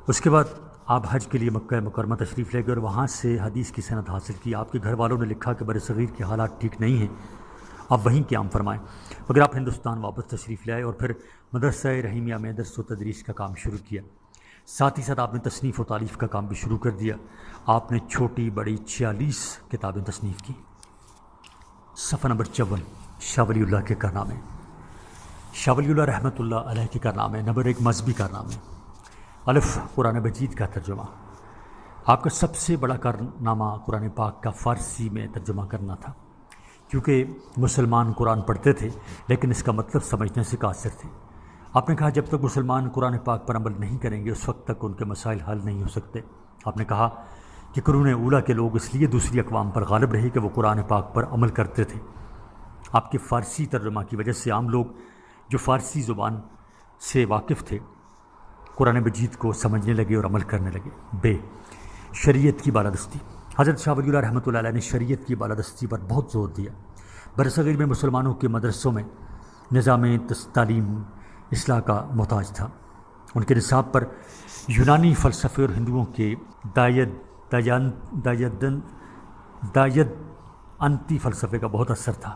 اس کے بعد آپ حج کے لیے مکہ مکرمہ تشریف لے گئے اور وہاں سے حدیث کی صنعت حاصل کی۔ آپ کے گھر والوں نے لکھا کہ برصغیر کے حالات ٹھیک نہیں ہیں، آپ وہیں قیام فرمائیں، مگر آپ ہندوستان واپس تشریف لے آئے اور پھر مدرسہ رحیمیہ میں درس و تدریس کا کام شروع کیا۔ ساتھ ہی ساتھ آپ نے تصنیف و تالیف کا کام بھی شروع کر دیا۔ آپ نے چھوٹی بڑی 46 کتابیں تصنیف کی۔ صفحہ نمبر 54، شاہ ولی اللہ کے کارنامے۔ شاہ ولی اللہ رحمۃ اللہ علیہ کے کارنامے۔ نمبر 1، مذہبی کارنامے۔ الف، قرآن مجید کا ترجمہ۔ آپ کا سب سے بڑا کارنامہ قرآن پاک کا فارسی میں ترجمہ کرنا تھا، کیونکہ مسلمان قرآن پڑھتے تھے لیکن اس کا مطلب سمجھنے سے قاصر تھے۔ آپ نے کہا جب تک مسلمان قرآن پاک پر عمل نہیں کریں گے اس وقت تک ان کے مسائل حل نہیں ہو سکتے۔ آپ نے کہا کہ قرون اولیٰ کے لوگ اس لیے دوسری اقوام پر غالب رہے کہ وہ قرآن پاک پر عمل کرتے تھے۔ آپ کے فارسی ترجمہ کی وجہ سے عام لوگ جو فارسی زبان سے واقف تھے قرآن مجید کو سمجھنے لگے اور عمل کرنے لگے۔ بے، شریعت کی بالادستی۔ حضرت شاہ ولی اللہ رحمۃ اللہ علیہ نے شریعت کی بالادستی پر بہت زور دیا۔ برصغیر میں مسلمانوں کے مدرسوں میں نظام تعلیم اصلاح کا محتاج تھا۔ ان کے نصاب پر یونانی فلسفے اور ہندوؤں کے انتی فلسفے کا بہت اثر تھا۔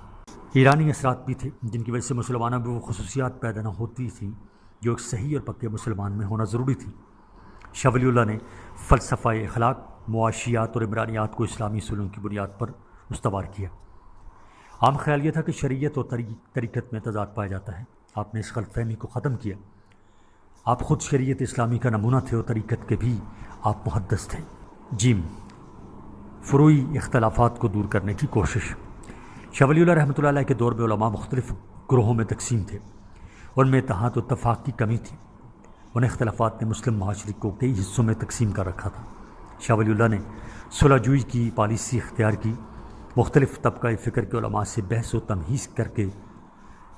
ایرانی اثرات بھی تھے جن کی وجہ سے مسلمانوں میں وہ خصوصیات پیدا نہ ہوتی تھیں جو ایک صحیح اور پکے مسلمان میں ہونا ضروری تھی۔ شاہ ولی اللہ نے فلسفہ اخلاق، معاشیات اور عمرانیات کو اسلامی اصولوں کی بنیاد پر استوار کیا۔ عام خیال یہ تھا کہ شریعت اور طریقت میں تضاد پایا جاتا ہے۔ آپ نے اس غلط فہمی کو ختم کیا۔ آپ خود شریعت اسلامی کا نمونہ تھے اور طریقت کے بھی آپ محدث تھے۔ جیم، فروعی اختلافات کو دور کرنے کی کوشش۔ شاہ ولی اللہ رحمۃ اللہ علیہ کے دور میں علماء مختلف گروہوں میں تقسیم تھے، ان میں اتحاد و اتفاق کی کمی تھی۔ ان اختلافات نے مسلم معاشرے کو کئی حصوں میں تقسیم کر رکھا تھا۔ شاہ ولی اللہ نے صلح جوئی کی پالیسی اختیار کی، مختلف طبقہ فکر کے علماء سے بحث و تمہیز کر کے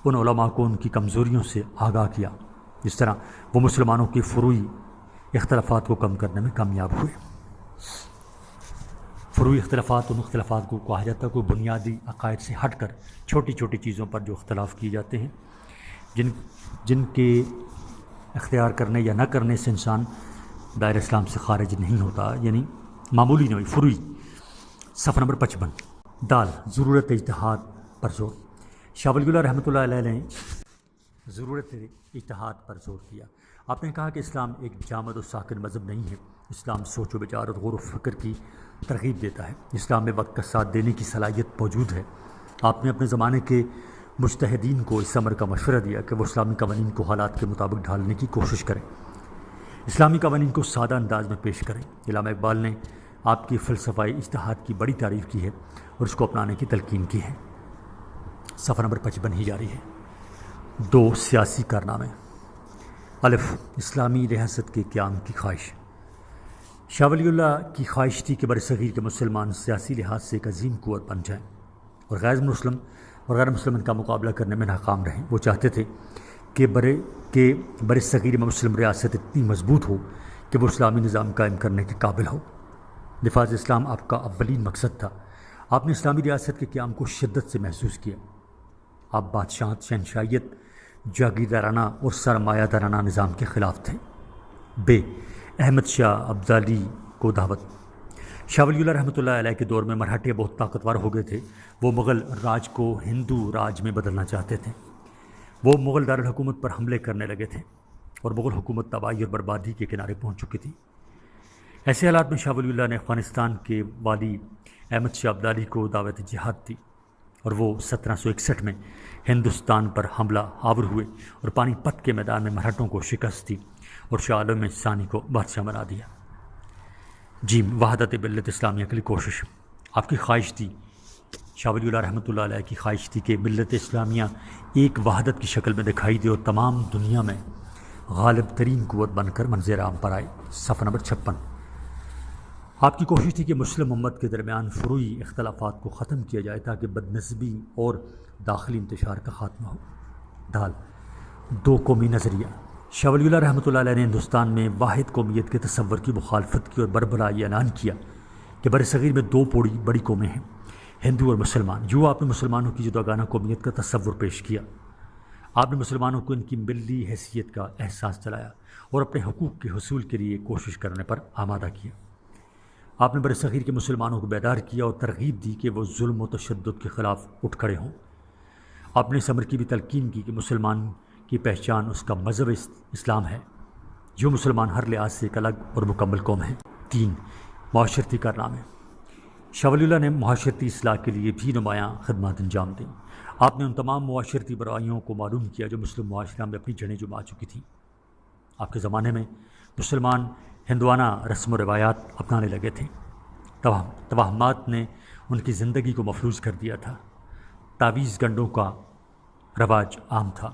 ان علماء کو ان کی کمزوریوں سے آگاہ کیا۔ اس طرح وہ مسلمانوں کے فروعی اختلافات کو کم کرنے میں کامیاب ہوئے۔ فروعی اختلافات ان اختلافات کو کہا جاتا ہے کہ بنیادی عقائد سے ہٹ کر چھوٹی چھوٹی چیزوں پر جو اختلاف کیے جاتے ہیں، جن کے اختیار کرنے یا نہ کرنے سے انسان دائرہ اسلام سے خارج نہیں ہوتا، یعنی معمولی نہیں ہوئی، فروعی۔ صفحہ نمبر 55، دال، ضرورت اجتہاد پر زور۔ شاہ ولی اللہ رحمۃ اللہ علیہ نے ضرورت اجتہاد پر زور دیا۔ آپ نے کہا کہ اسلام ایک جامد و ساکن مذہب نہیں ہے، اسلام سوچ و بچار اور غور و فکر کی ترغیب دیتا ہے۔ اسلام میں وقت کا ساتھ دینے کی صلاحیت موجود ہے۔ آپ نے اپنے زمانے کے مجتہدین کو اس امر کا مشورہ دیا کہ وہ اسلامی قوانین کو حالات کے مطابق ڈھالنے کی کوشش کریں، اسلامی قوانین کو سادہ انداز میں پیش کریں۔ علامہ اقبال نے آپ کی فلسفہ اجتہاد کی بڑی تعریف کی ہے اور اس کو اپنانے کی تلقین کی ہے۔ صفحہ نمبر 55 ہی جاری ہے۔ 2، سیاسی کارنامے۔ الف، اسلامی ریاست کے قیام کی خواہش۔ شاہ ولی اللہ کی خواہش تھی کہ برصغیر کے مسلمان سیاسی لحاظ سے ایک عظیم قوت بن جائیں اور غیر مسلم کا مقابلہ کرنے میں ناکام رہیں۔ وہ چاہتے تھے کہ برصغیر میں مسلم ریاست اتنی مضبوط ہو کہ وہ اسلامی نظام قائم کرنے کے قابل ہو۔ نفاذ اسلام آپ کا اولین مقصد تھا۔ آپ نے اسلامی ریاست کے قیام کو شدت سے محسوس کیا۔ آپ بادشاہت، شہنشاہیت، جاگیردارانہ اور سرمایہ دارانہ نظام کے خلاف تھے۔ بے، احمد شاہ ابدالی کو دعوت۔ شاہ ولی اللہ رحمۃ اللہ علیہ کے دور میں مرہٹے بہت طاقتور ہو گئے تھے۔ وہ مغل راج کو ہندو راج میں بدلنا چاہتے تھے۔ وہ مغل دارالحکومت پر حملے کرنے لگے تھے اور مغل حکومت تباہی اور بربادی کے کنارے پہنچ چکی تھی۔ ایسے حالات میں شاہ ولی اللہ نے افغانستان کے والی احمد شاہ ابدالی کو دعوت جہاد دی اور وہ 1761 میں ہندوستان پر حملہ آور ہوئے اور پانی پت کے میدان میں مرہٹوں کو شکست دی اور شاہ عالم ثانی کو بادشاہ بنا دیا۔ وحدت ملت اسلامیہ کے لیے کوشش۔ آپ کی خواہش تھی، شاہ ولی اللہ رحمۃ اللہ علیہ کی خواہش تھی کہ ملت اسلامیہ ایک وحدت کی شکل میں دکھائی دے اور تمام دنیا میں غالب ترین قوت بن کر منظر عام پر آئے۔ صفحہ نمبر 56۔ آپ کی کوشش تھی کہ مسلم امت کے درمیان فروعی اختلافات کو ختم کیا جائے تاکہ بدنسبی اور داخلی انتشار کا خاتمہ ہو۔ دو قومی نظریہ۔ شاہ ولی اللہ رحمۃ اللہ علیہ نے ہندوستان میں واحد قومیت کے تصور کی مخالفت کی اور بربلا یہ اعلان کیا کہ برصغیر میں دو بڑی قومیں ہیں، ہندو اور مسلمان۔ آپ نے مسلمانوں کی جداگانہ قومیت کا تصور پیش کیا۔ آپ نے مسلمانوں کو ان کی ملی حیثیت کا احساس دلایا اور اپنے حقوق کے حصول کے لیے کوشش کرنے پر آمادہ کیا۔ آپ نے برصغیر کے مسلمانوں کو بیدار کیا اور ترغیب دی کہ وہ ظلم و تشدد کے خلاف اٹھ کھڑے ہوں۔ آپ نے اس امر کی بھی تلقین کی کہ مسلمان کی پہچان اس کا مذہب اسلام ہے، جو مسلمان ہر لحاظ سے ایک الگ اور مکمل قوم ہے۔ 3 معاشرتی کارنامے۔ شاہ ولی اللہ نے معاشرتی اصلاح کے لیے بھی نمایاں خدمات انجام دیں۔ آپ نے ان تمام معاشرتی برائیوں کو معلوم کیا جو مسلم معاشرہ میں اپنی جڑیں جما چکی تھیں۔ آپ کے زمانے میں مسلمان ہندوانہ رسم و روایات اپنانے لگے تھے۔ توہمات نے ان کی زندگی کو مفلوج کر دیا تھا۔ تعویذ گنڈوں کا رواج عام تھا۔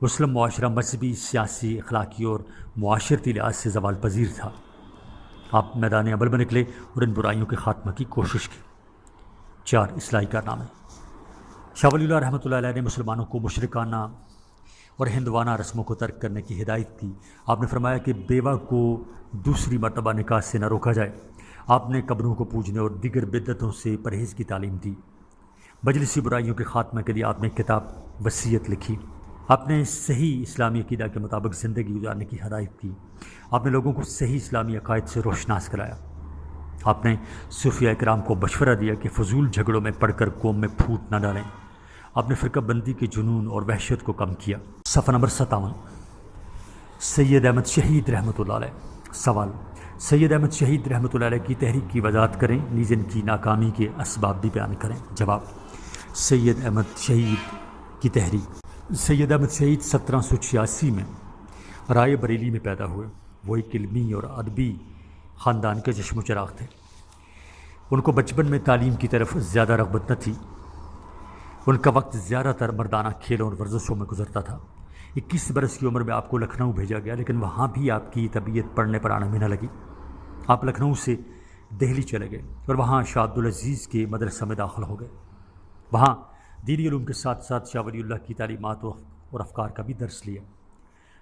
مسلم معاشرہ مذہبی، سیاسی، اخلاقی اور معاشرتی لحاظ سے زوال پذیر تھا۔ آپ میدان عمل میں نکلے اور ان برائیوں کے خاتمہ کی کوشش کی۔ 4 اصلاحی کارنامے۔ شاہ ولی اللہ رحمۃ اللہ علیہ نے مسلمانوں کو مشرکانہ اور ہندوانہ رسموں کو ترک کرنے کی ہدایت کی۔ آپ نے فرمایا کہ بیوہ کو دوسری مرتبہ نکاح سے نہ روکا جائے۔ آپ نے قبروں کو پوجنے اور دیگر بدعتوں سے پرہیز کی تعلیم دی۔ مجلسی برائیوں کے خاتمہ کے لیے آپ نے کتاب وصیت لکھی۔ آپ نے صحیح اسلامی عقیدہ کے مطابق زندگی گزارنے کی ہدایت کی۔ آپ نے لوگوں کو صحیح اسلامی عقائد سے روشناس کرایا۔ آپ نے صوفیاء کرام کو مشورہ دیا کہ فضول جھگڑوں میں پڑھ کر قوم میں پھوٹ نہ ڈالیں۔ آپ نے فرقہ بندی کے جنون اور وحشت کو کم کیا۔ صفحہ نمبر 57۔ سید احمد شہید رحمۃ اللہ علیہ۔ سوال: سید احمد شہید رحمۃ اللہ علیہ کی تحریک کی وضاحت کریں، نیز ان کی ناکامی کے اسباب بھی بیان کریں۔ جواب: سید احمد شہید کی تحریک۔ سید احمد شہید 1786 میں رائے بریلی میں پیدا ہوئے۔ وہ ایک علمی اور ادبی خاندان کے چشم و چراغ تھے۔ ان کو بچپن میں تعلیم کی طرف زیادہ رغبت نہ تھی۔ ان کا وقت زیادہ تر مردانہ کھیلوں اور ورزشوں میں گزرتا تھا۔ 21 برس کی عمر میں آپ کو لکھنؤ بھیجا گیا، لیکن وہاں بھی آپ کی طبیعت پڑھنے پر آنے میں نہ لگی۔ آپ لکھنؤ سے دہلی چلے گئے اور وہاں شاہ عبدالعزیز کے مدرسہ میں داخل ہو گئے۔ وہاں دینی علوم کے ساتھ ساتھ شاہ ولی اللہ کی تعلیمات اور افکار کا بھی درس لیا۔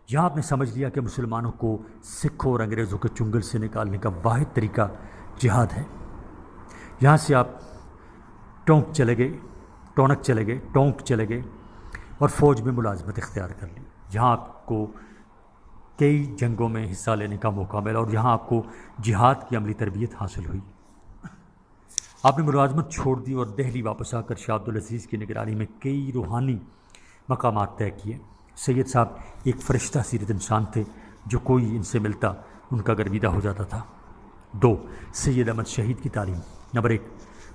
یہاں آپ نے سمجھ لیا کہ مسلمانوں کو سکھوں اور انگریزوں کے چنگل سے نکالنے کا واحد طریقہ جہاد ہے۔ یہاں سے آپ ٹونک چلے گئے اور فوج میں ملازمت اختیار کر لی۔ جہاں آپ کو کئی جنگوں میں حصہ لینے کا موقع ملا اور یہاں آپ کو جہاد کی عملی تربیت حاصل ہوئی۔ آپ نے ملازمت چھوڑ دی اور دہلی واپس آ کر شاہ عبدالعزیز کی نگرانی میں کئی روحانی مقامات طے کیے۔ سید صاحب ایک فرشتہ سیرت انسان تھے، جو کوئی ان سے ملتا ان کا گرویدہ ہو جاتا تھا۔ 2 سید احمد شہید کی تعلیم۔ نمبر 1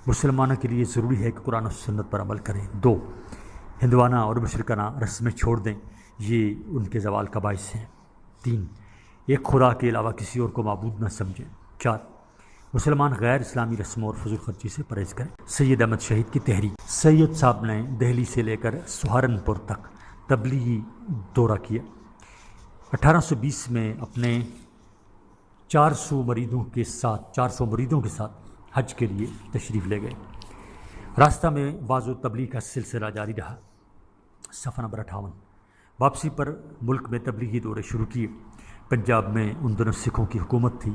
مسلمانوں کے لیے ضروری ہے کہ قرآن و سنت پر عمل کریں۔ 2 ہندوانہ اور مشرکانہ رسمیں چھوڑ دیں، یہ ان کے زوال کا باعث ہیں۔ 3 ایک خدا کے علاوہ کسی اور کو معبود نہ سمجھیں۔ 4 مسلمان غیر اسلامی رسموں اور فضول خرچی سے پرہیز کریں۔ سید احمد شہید کی تحریک۔ سید صاحب نے دہلی سے لے کر سہارنپور تک تبلیغی دورہ کیا۔ 1820 میں اپنے 400 مریدوں کے ساتھ حج کے لیے تشریف لے گئے۔ راستہ میں وعظ و تبلیغ کا سلسلہ جاری رہا۔ صفحہ نمبر 58۔ واپسی پر ملک میں تبلیغی دورے شروع کیے۔ پنجاب میں ان دنوں سکھوں کی حکومت تھی۔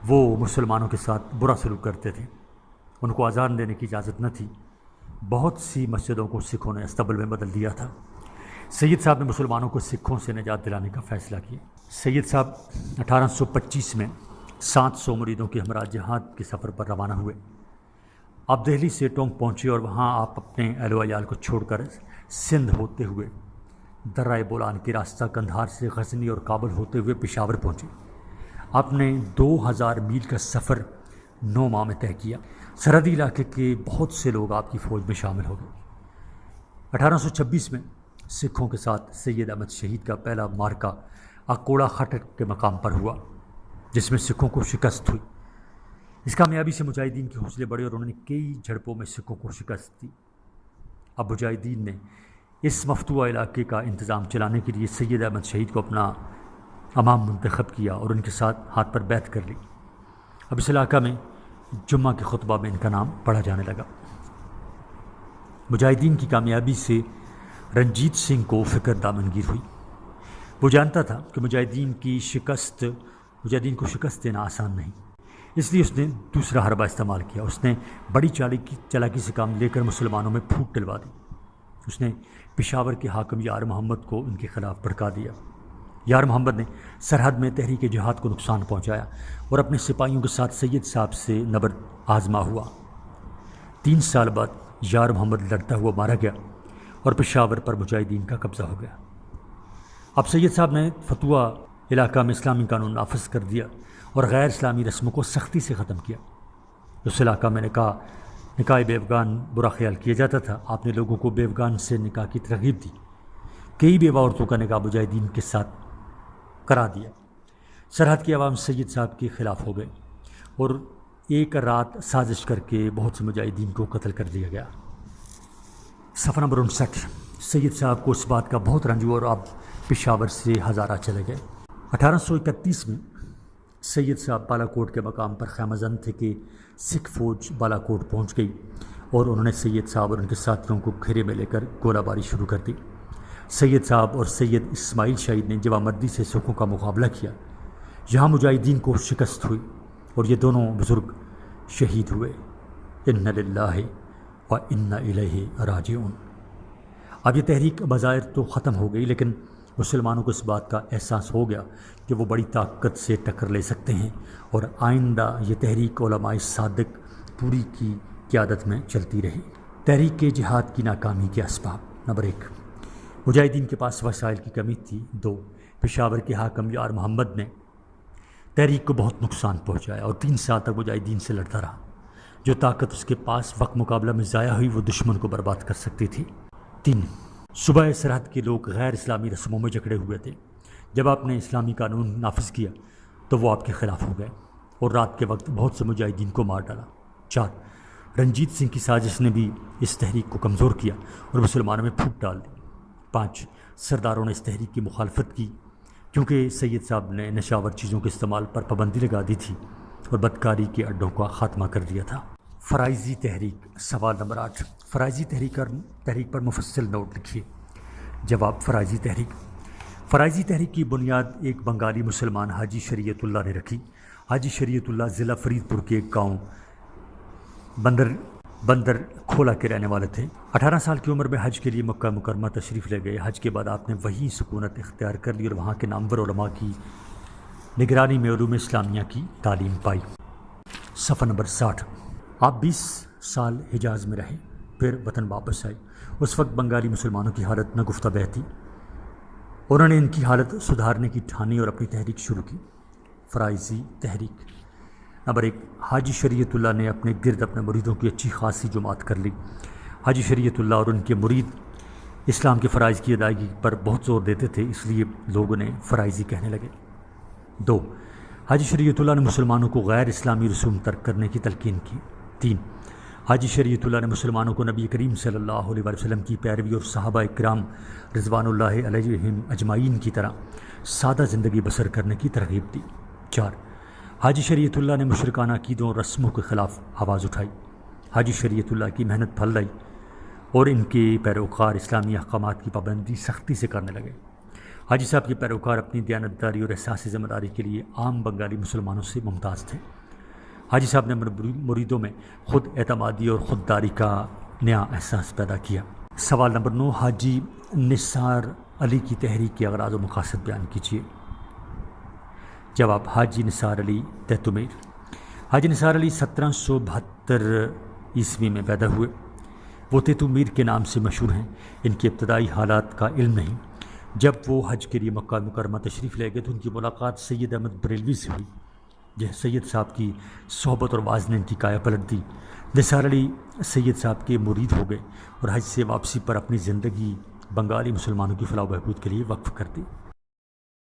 وہ مسلمانوں کے ساتھ برا سلوک کرتے تھے۔ ان کو اذان دینے کی اجازت نہ تھی۔ بہت سی مسجدوں کو سکھوں نے استبل میں بدل دیا تھا۔ سید صاحب نے مسلمانوں کو سکھوں سے نجات دلانے کا فیصلہ کیا۔ سید صاحب 1825 میں 700 مریدوں کے ہمراہ جہاد کے سفر پر روانہ ہوئے۔ آپ دہلی سے ٹونک پہنچے اور وہاں آپ اپنے اہل و عیال کو چھوڑ کر سندھ ہوتے ہوئے درائے بولان کے راستہ کندھار سے غزنی اور کابل ہوتے ہوئے پشاور پہنچے۔ آپ نے 2000 میل کا سفر 9 ماہ میں طے کیا۔ سرحدی علاقے کے بہت سے لوگ آپ کی فوج میں شامل ہو گئے۔ 1826 میں سکھوں کے ساتھ سید احمد شہید کا پہلا معرکہ اکوڑا خٹک کے مقام پر ہوا، جس میں سکھوں کو شکست ہوئی۔ اس کامیابی سے مجاہدین کے حوصلے بڑھے اور انہوں نے کئی جھڑپوں میں سکھوں کو شکست دی۔ اب مجاہدین نے اس مفتوحہ علاقے کا انتظام چلانے کے لیے سید احمد شہید کو اپنا امام منتخب کیا اور ان کے ساتھ ہاتھ پر بیعت کر لی۔ اب اس علاقہ میں جمعہ کے خطبہ میں ان کا نام پڑھا جانے لگا۔ مجاہدین کی کامیابی سے رنجیت سنگھ کو فکر دامنگیر ہوئی۔ وہ جانتا تھا کہ مجاہدین کو شکست دینا آسان نہیں، اس لیے اس نے دوسرا حربہ استعمال کیا۔ اس نے بڑی چالاکی سے کام لے کر مسلمانوں میں پھوٹ ڈلوا دی۔ اس نے پشاور کے حاکم یار محمد کو ان کے خلاف بھڑکا دیا۔ یار محمد نے سرحد میں تحریک جہاد کو نقصان پہنچایا اور اپنے سپاہیوں کے ساتھ سید صاحب سے نبرد آزما ہوا۔ 3 سال بعد یار محمد لڑتا ہوا مارا گیا اور پشاور پر مجاہدین کا قبضہ ہو گیا۔ اب سید صاحب نے فتویٰ علاقہ میں اسلامی قانون نافذ کر دیا اور غیر اسلامی رسموں کو سختی سے ختم کیا۔ اس علاقہ میں نکاح بیوگان برا خیال کیا جاتا تھا۔ آپ نے لوگوں کو بیوگان سے نکاح کی ترغیب دی۔ کئی بیوہ عورتوں کا نکاح مجاہدین کے ساتھ کرا دیا۔ سرحد کی عوام سید صاحب کے خلاف ہو گئے اور ایک رات سازش کر کے بہت سے مجاہدین کو قتل کر دیا گیا۔ صفحہ نمبر 59۔ سید صاحب کو اس بات کا بہت رنج ہوا اور آپ پشاور سے ہزارہ چلے گئے۔ 1831 میں سید صاحب بالا کوٹ کے مقام پر خیمہ زن تھے کہ سکھ فوج بالا کوٹ پہنچ گئی اور انہوں نے سید صاحب اور ان کے ساتھیوں کو گھیرے میں لے کر گولہ باری شروع کر دی۔ سید صاحب اور سید اسماعیل شہید نے جوامردی سے سکھوں کا مقابلہ کیا۔ یہاں مجاہدین کو شکست ہوئی اور یہ دونوں بزرگ شہید ہوئے۔ انا للہ و انا الیہ راجعون۔ اب یہ تحریک بظاہر تو ختم ہو گئی، لیکن مسلمانوں کو اس بات کا احساس ہو گیا کہ وہ بڑی طاقت سے ٹکر لے سکتے ہیں اور آئندہ یہ تحریک علماء صادق پوری کی قیادت میں چلتی رہی۔ تحریک کے جہاد کی ناکامی کے اسباب۔ نمبر 1، مجاہدین کے پاس وسائل کی کمی تھی۔ 2، پشاور کے حاکم یار محمد نے تحریک کو بہت نقصان پہنچایا اور 3 سال تک مجاہدین سے لڑتا رہا۔ جو طاقت اس کے پاس وقت مقابلہ میں ضائع ہوئی وہ دشمن کو برباد کر سکتی تھی۔ 3، صوبہ سرحد کے لوگ غیر اسلامی رسموں میں جکڑے ہوئے تھے۔ جب آپ نے اسلامی قانون نافذ کیا تو وہ آپ کے خلاف ہو گئے اور رات کے وقت بہت سے مجاہدین کو مار ڈالا۔ 4، رنجیت سنگھ کی سازش نے بھی اس تحریک کو کمزور کیا اور مسلمانوں میں پھوٹ ڈال دی۔ 5، سرداروں نے اس تحریک کی مخالفت کی کیونکہ سید صاحب نے نشاور چیزوں کے استعمال پر پابندی لگا دی تھی اور بدکاری کے اڈوں کا خاتمہ کر دیا تھا۔ فرائضی تحریک۔ سوال نمبر 8، فرائضی تحریک پر مفصل نوٹ لکھیے۔ جواب۔ فرائضی تحریک کی بنیاد ایک بنگالی مسلمان حاجی شریعت اللہ نے رکھی۔ حاجی شریعت اللہ ضلع فرید پور کے ایک گاؤں بندر کھولا کے رہنے والے تھے۔ 18 سال کی عمر میں حج کے لیے مکہ مکرمہ تشریف لے گئے۔ حج کے بعد آپ نے وہیں سکونت اختیار کر لی اور وہاں کے نامور علماء کی نگرانی میں علوم اسلامیہ کی تعلیم پائی۔ صفحہ نمبر 60۔ آپ 20 سال حجاز میں رہے، پھر وطن واپس آئے۔ اس وقت بنگالی مسلمانوں کی حالت نگفتہ بہ تھی۔ انہوں نے ان کی حالت سدھارنے کی ٹھانی اور اپنی تحریک شروع کی۔ فرائضی تحریک۔ نمبر 1، حاجی شریعت اللہ نے اپنے گرد اپنے مریدوں کی اچھی خاصی جماعت کر لی۔ حاجی شریعت اللہ اور ان کے مرید اسلام کے فرائض کی ادائیگی پر بہت زور دیتے تھے، اس لیے لوگ انہیں فرائضی کہنے لگے۔ 2، حاجی شریعت اللہ نے مسلمانوں کو غیر اسلامی رسوم ترک کرنے کی تلقین کی۔ 3، حاجی شریعت اللہ نے مسلمانوں کو نبی کریم صلی اللہ علیہ وسلم کی پیروی اور صحابہ کرام رضوان اللہ علیہم اجمعین کی طرح سادہ زندگی بسر کرنے کی ترغیب دی۔ 4، حاجی شریعت اللہ نے مشرکانہ عقیدوں اور رسموں کے خلاف آواز اٹھائی۔ حاجی شریعت اللہ کی محنت پھل لائی اور ان کے پیروکار اسلامی احکامات کی پابندی سختی سے کرنے لگے۔ حاجی صاحب کے پیروکار اپنی دیانتداری اور احساس ذمہ داری کے لیے عام بنگالی مسلمانوں سے ممتاز تھے۔ حاجی صاحب نے مریدوں میں خود اعتمادی اور خودداری کا نیا احساس پیدا کیا۔ سوال نمبر 9، حاجی نثار علی کی تحریک کے اغراض و مقاصد بیان کیجیے۔ جواب۔ حاجی نثار علی تیتمیر۔ حاجی نثار علی 1772 عیسوی میں پیدا ہوئے۔ وہ تیتمیر کے نام سے مشہور ہیں۔ ان کے ابتدائی حالات کا علم نہیں۔ جب وہ حج کے لیے مکہ مکرمہ تشریف لے گئے تو ان کی ملاقات سید احمد بریلوی سے ہوئی. یہ سید صاحب کی صحبت اور واعظ نے ان کی کایا پلٹ دی. نثار علی سید صاحب کے مرید ہو گئے اور حج سے واپسی پر اپنی زندگی بنگالی مسلمانوں کی فلاح و بہبود کے لیے وقف کر دی.